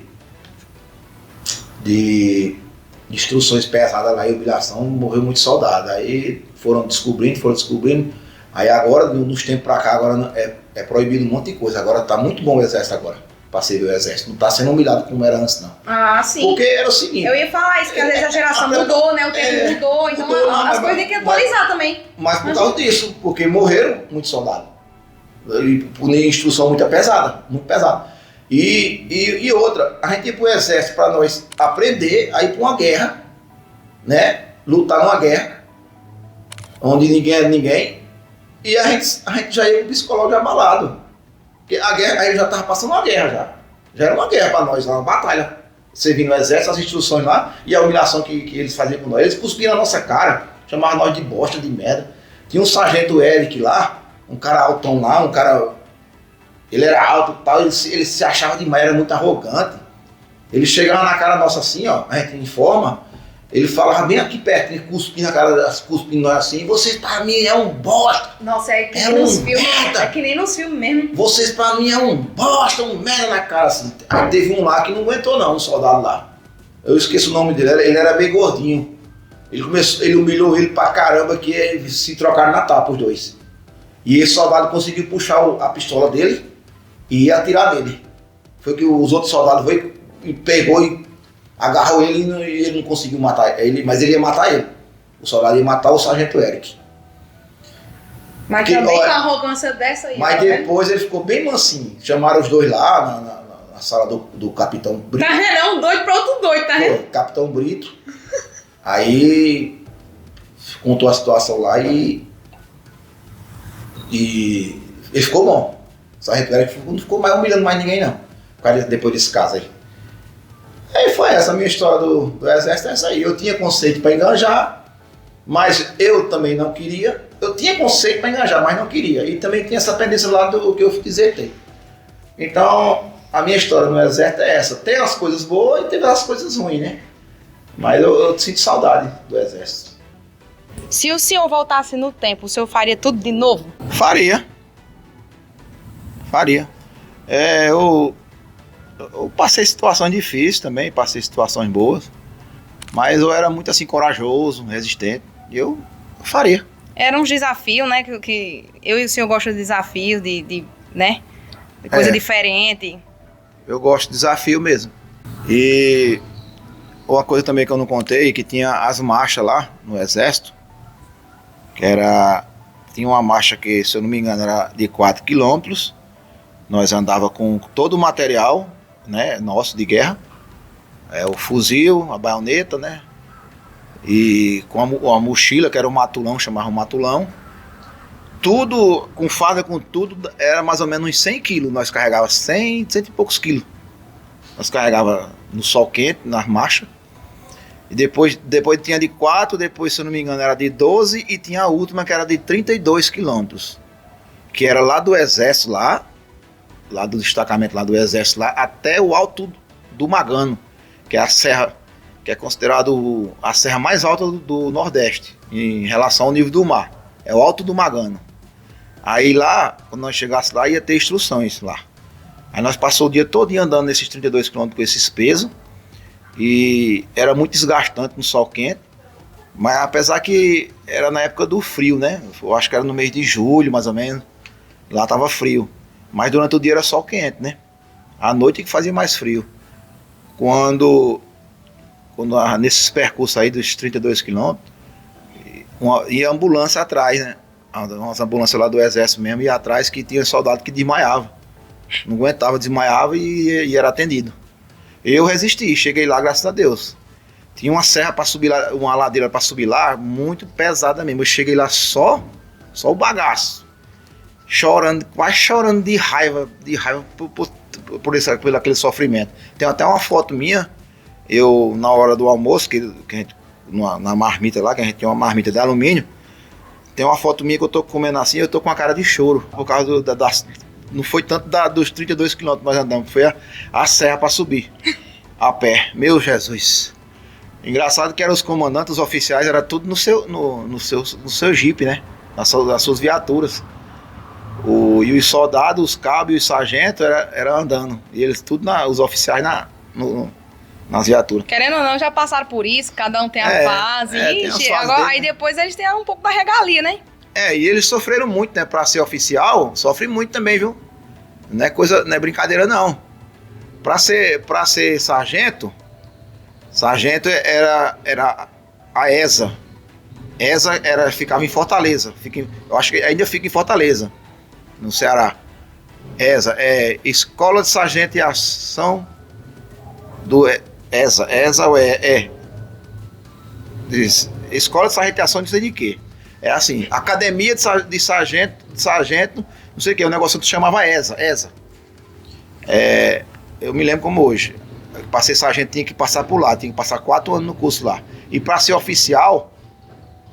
instruções pesadas lá e humilhação, morreu muito soldado. Aí foram descobrindo. Aí agora, nos tempos pra cá, agora é proibido um monte de coisa. Agora tá muito bom o exército agora, pra servir o exército. Não tá sendo humilhado como era antes, não. Ah, sim. Porque era o seguinte... Eu ia falar isso, que às vezes a geração mudou, né? O tempo mudou, então as coisas têm que atualizar também. Mas por causa disso, porque morreram muitos soldados. E por instrução muito pesada. E outra, a gente ia pro exército pra nós aprender a ir pra uma guerra, né? Lutar numa guerra, onde ninguém era ninguém. E a gente já ia com o psicológico abalado. Porque a guerra, aí já estava passando uma guerra já. Já era uma guerra para nós lá, uma batalha. Você vinha no exército, as instruções lá, e a humilhação que eles faziam com nós. Eles cuspiam na nossa cara, chamavam nós de bosta, de merda. Tinha um sargento Eric lá, um cara altão lá, um cara... Ele era alto e tal, ele se achava demais, era muito arrogante. Ele chegava na cara nossa assim, ó, a gente informa. Ele falava bem aqui perto, ele cuspindo na cara, cuspindo nós assim, vocês pra mim é um bosta. Nossa, é que nem nos filmes. É que nem nos filmes mesmo. Vocês pra mim é um bosta, um merda na cara assim. Aí teve um lá que não aguentou não, um soldado lá. Eu esqueço o nome dele, ele era bem gordinho. Ele humilhou ele pra caramba que eles se trocaram na tapa, os dois. E esse soldado conseguiu puxar a pistola dele e ia atirar nele. Foi que os outros soldados veio e pegou e agarrou ele e ele não conseguiu matar ele, mas ele ia matar ele. O soldado ia matar o sargento Eric. Mas Que, também olha, com a arrogância dessa aí. Mas tá vendo? depois ele ficou bem mansinho. Chamaram os dois lá na sala do Capitão Brito. Tá vendo? É um doido pra outro doido, tá vendo? Pô, Capitão Brito. Aí contou a situação lá e ele ficou bom. Sargento Vera não ficou mais humilhando mais ninguém não. Depois desse caso aí. Aí foi essa a minha história do exército, é essa aí. Eu tinha conceito para enganjar, mas eu também não queria. Eu tinha conceito para enganjar, mas não queria. E também tinha essa pendência lá do que eu desertei. Então, a minha história no exército é essa. Tem as coisas boas e teve as coisas ruins, né? Mas eu sinto saudade do exército. Se o senhor voltasse no tempo, o senhor faria tudo de novo? Faria. Eu passei situações difíceis também, passei situações boas. Mas eu era muito assim, corajoso, resistente. E eu faria. Era um desafio, né? Que eu e o senhor gostam de desafios, né? De coisa diferente. Eu gosto de desafio mesmo. E uma coisa também que eu não contei, que tinha as marchas lá no exército, que tinha uma marcha que, se eu não me engano, era de 4 quilômetros. Nós andava com todo o material, né, nosso de guerra, o fuzil, a baioneta, né, e com a mochila, que era o matulão, chamava o matulão. Tudo, com farda, com tudo, era mais ou menos uns 100 quilos. Nós carregava 100 e poucos quilos. Nós carregava no sol quente, nas marchas. E depois tinha de 4, depois, se eu não me engano, era de 12, e tinha a última que era de 32 quilômetros. Que era lá do exército, lá do destacamento lá do exército, lá até o Alto do Magano, que é a serra, que é considerado a serra mais alta do Nordeste, em relação ao nível do mar. É o Alto do Magano. Aí lá, quando nós chegássemos lá, ia ter instruções lá. Aí nós passamos o dia todo andando nesses 32 quilômetros com esses pesos, e era muito desgastante no sol quente, mas apesar que era na época do frio, né? Eu acho que era no mês de julho, mais ou menos. Lá tava frio. Mas durante o dia era sol quente, né? À noite que fazia mais frio. Quando nesses percursos aí dos 32 quilômetros, ia ambulância atrás, né? Umas ambulâncias lá do exército mesmo, ia atrás, que tinha soldado que desmaiava. Não aguentava, desmaiava e era atendido. Eu resisti, cheguei lá, graças a Deus. Tinha uma serra para subir lá, uma ladeira para subir lá, muito pesada mesmo. Eu cheguei lá só o bagaço. Chorando, quase chorando de raiva por aquele sofrimento. Tem até uma foto minha, eu na hora do almoço, que a gente, na marmita lá, que a gente tem uma marmita de alumínio, tem uma foto minha que eu tô comendo assim, eu tô com a cara de choro, por causa não foi tanto dos 32 quilômetros que nós andamos, foi a serra para subir, a pé, meu Jesus. Engraçado que eram os comandantes, os oficiais, era tudo no seu jipe, né, nas suas viaturas. E os soldados, os cabos e os sargentos era andando. E eles tudo, os oficiais nas viaturas. Querendo ou não, já passaram por isso, cada um tem a fase. Tem agora, aí depois eles têm um pouco da regalia, né? E eles sofreram muito, né? Pra ser oficial, sofre muito também, viu? Não é brincadeira, não. Pra ser sargento era a ESA. ESA ficava em Fortaleza. Eu acho que ainda fica em Fortaleza, no Ceará. ESA é Escola de Sargento e Ação do ESA ou Escola de Sargento e Ação, não sei de quê. É assim, Academia de Sargento, não sei o que, o negócio que chamava ESA. Eu me lembro como hoje. Para ser sargento tinha que passar por lá, tinha que passar 4 anos no curso lá. E para ser oficial,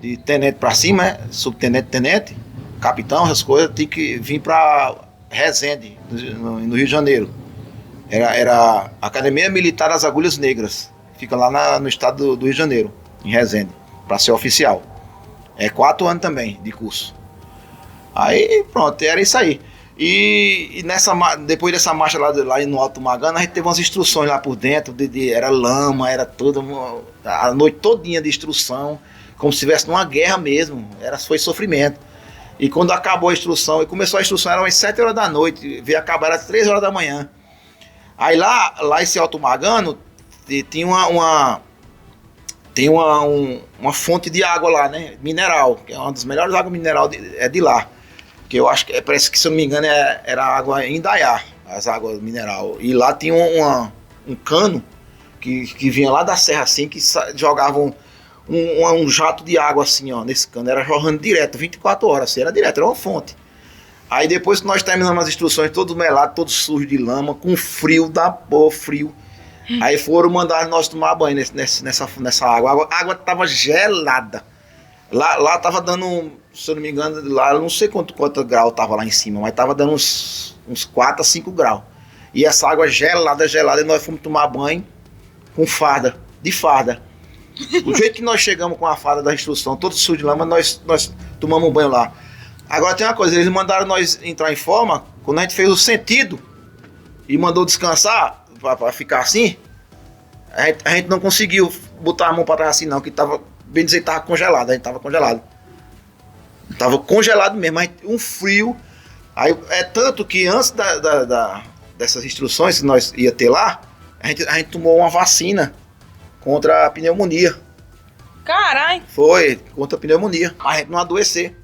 de tenente para cima, né? Subtenente, tenente, capitão, essas coisas, tinha que vir para Resende, no Rio de Janeiro. Era a Academia Militar das Agulhas Negras, fica lá no estado do Rio de Janeiro, em Resende, para ser oficial. 4 anos também de curso. Aí pronto, era isso aí. E depois dessa marcha lá no Alto Magano, a gente teve umas instruções lá por dentro, era lama, era tudo, a noite todinha de instrução, como se estivesse numa guerra mesmo, foi sofrimento. E quando acabou a instrução, e começou a instrução, era umas 7 horas da noite, veio acabar às 3 horas da manhã. Aí lá esse Alto Magano, tinha uma fonte de água lá, né, mineral, que é uma das melhores águas mineral de lá. que eu acho que parece que, se eu não me engano, era água em Indaiá, as águas mineral. E lá tinha um cano que vinha lá da serra assim, que jogavam um jato de água assim, ó, nesse cano. Era jorrando direto, 24 horas, assim, era direto, era uma fonte. Aí depois que nós terminamos as instruções, todo melado, todo sujo de lama, com frio da porra, frio. Aí foram mandar nós tomar banho nessa água. A água tava gelada. Lá tava dando, se eu não me engano, lá eu não sei quanto grau tava lá em cima, mas tava dando uns 4 a 5 graus. E essa água gelada, e nós fomos tomar banho com farda, de farda. O jeito que nós chegamos com a farda da instrução, todo sujo de lama, nós tomamos um banho lá. Agora tem uma coisa, eles mandaram nós entrar em forma, quando a gente fez o sentido e mandou descansar, pra ficar assim, a gente não conseguiu botar a mão pra trás assim não, que tava, bem dizer, tava congelado, a gente tava congelado. Tava congelado mesmo, mas um frio. Aí, é tanto que antes dessas instruções que nós ia ter lá, a gente tomou uma vacina contra a pneumonia. Caralho! Foi, contra a pneumonia, pra gente não adoecer.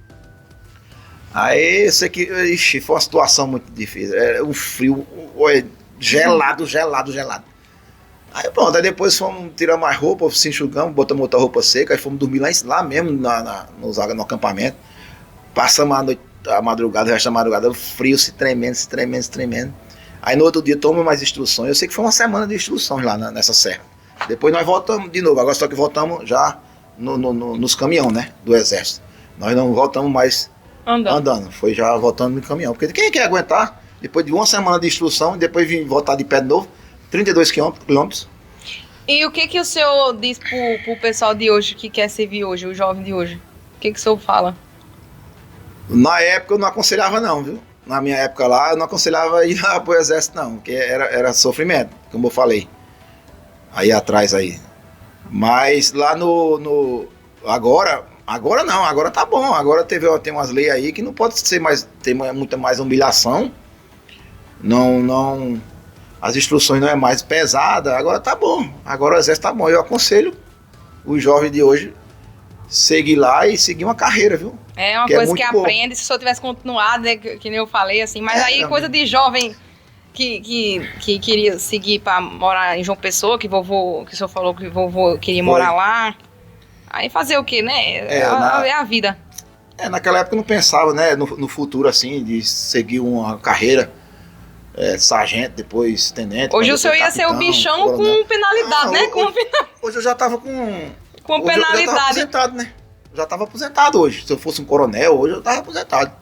Aí, eu sei que, ixi, foi uma situação muito difícil. Era um frio, gelado. Aí pronto, aí depois fomos tirar mais roupa, se enxugamos, botamos outra roupa seca, aí fomos dormir lá mesmo, no acampamento. Passamos a madrugada, o resto da madrugada, o frio se tremendo. Aí no outro dia tomamos mais instruções. Eu sei que foi uma semana de instruções lá nessa serra. Depois nós voltamos de novo, agora só que voltamos já nos caminhões, né, do exército. Nós não voltamos mais andando, foi já voltando no caminhão. Porque quem quer aguentar, depois de uma semana de instrução, depois vir voltar de pé de novo, 32 quilômetros. E o que o senhor diz pro pessoal de hoje que quer servir hoje, o jovem de hoje? O que o senhor fala? Na época eu não aconselhava não, viu? Na minha época lá, eu não aconselhava ir lá pro exército não, porque era sofrimento, como eu falei. Aí atrás aí. Mas lá Agora não, agora tá bom. Agora tem umas leis aí que não pode ser mais, ter muita mais humilhação. Não, as instruções não é mais pesada. Agora tá bom. Agora o exército tá bom. Eu aconselho os jovens de hoje seguir lá e seguir uma carreira, viu? É uma coisa que aprende, se o senhor tivesse continuado, né, que nem eu falei, assim. Mas aí coisa de jovem que queria seguir para morar em João Pessoa, que o senhor falou que vovô queria morar lá. Aí fazer o quê, né? É a vida. Naquela época eu não pensava, né, no futuro, assim, de seguir uma carreira, sargento, depois tenente. Hoje o senhor ia ser o bichão com penalidade, né? Hoje eu já tava com penalidade. Eu já tava aposentado, né? Eu já tava aposentado hoje. Se eu fosse um coronel, hoje eu tava aposentado.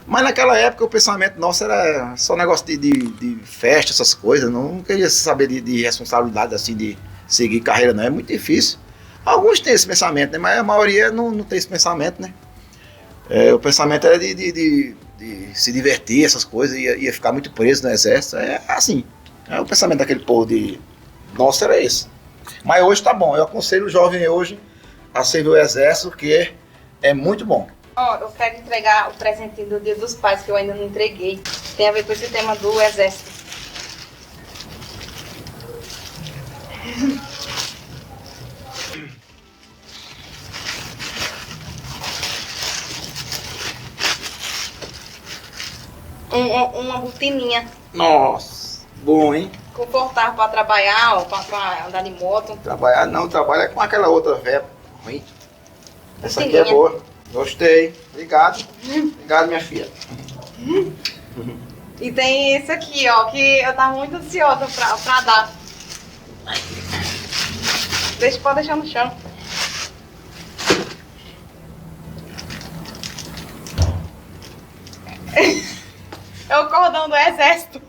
Mas naquela época o pensamento nosso era só negócio de festa, essas coisas. Não queria saber de responsabilidade, assim, de seguir carreira, não. É muito difícil. Alguns têm esse pensamento, né? Mas a maioria não tem esse pensamento, né? O pensamento era de se divertir, essas coisas, ia ficar muito preso no exército. É assim. O pensamento daquele povo nosso era esse. Mas hoje tá bom. Eu aconselho o jovem hoje a servir o exército, que é muito bom. Eu quero entregar o presente do Dia dos Pais, que eu ainda não entreguei. Tem a ver com esse tema do exército. Uma botininha. Nossa, bom, hein? Confortável para trabalhar ou para andar de moto. Trabalha com aquela outra velha ruim. Essa aqui é boa. Gostei. Obrigado. Obrigado, minha filha. E tem esse aqui, ó, que eu tava muito ansiosa pra dar. Pode deixar no chão. É o cordão do exército.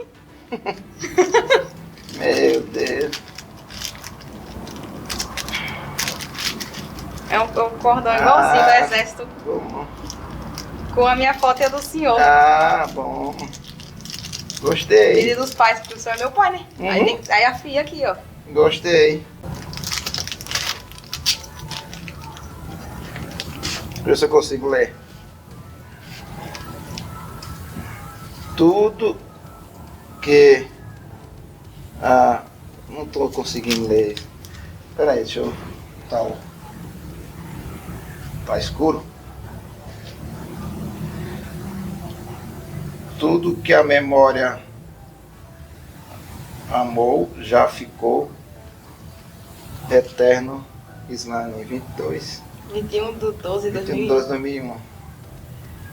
Meu Deus. É um cordão igualzinho do exército. Bom. Com a minha foto e a do senhor. Bom. Gostei. Dia dos Pais, porque o senhor é meu pai, né? Uhum. Aí a filha aqui, ó. Gostei. Ver se eu consigo ler. Tudo que... não tô conseguindo ler. Espera aí, deixa eu... Tá escuro? Tudo que a memória amou já ficou eterno. Islane, 22. 21/12/2001.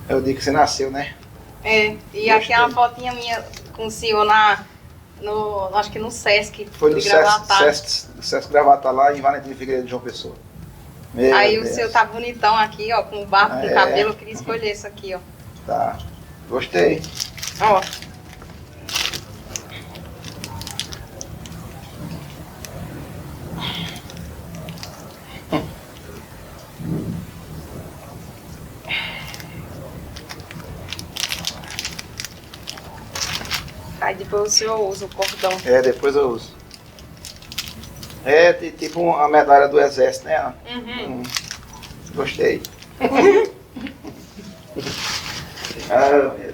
É o dia que você nasceu, né? É, e aqui é uma fotinha minha com o senhor acho que no Sesc. Foi no Sesc Gravatar, lá em Valentim Figueiredo de João Pessoa. Aí o seu tá bonitão aqui, ó, com barba, com cabelo. Eu queria escolher isso aqui, ó. Tá, gostei. Ó. Aí depois o senhor usa o cordão. Depois eu uso. Tipo uma medalha do exército, né? Gostei. Meu Deus.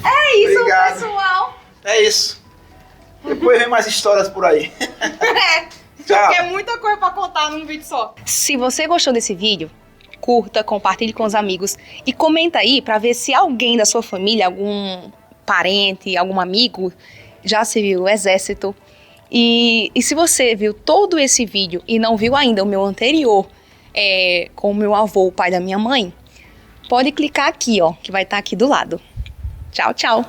É isso, Obrigado. pessoal. É isso. Depois vem mais histórias por aí. Tchau. Porque é muita coisa pra contar num vídeo só. Se você gostou desse vídeo, curta, compartilhe com os amigos e comenta aí pra ver se alguém da sua família, algum parente, algum amigo já serviu o exército. E se você viu todo esse vídeo e não viu ainda o meu anterior, com o meu avô, o pai da minha mãe, pode clicar aqui, ó, que vai estar aqui do lado. Tchau, tchau!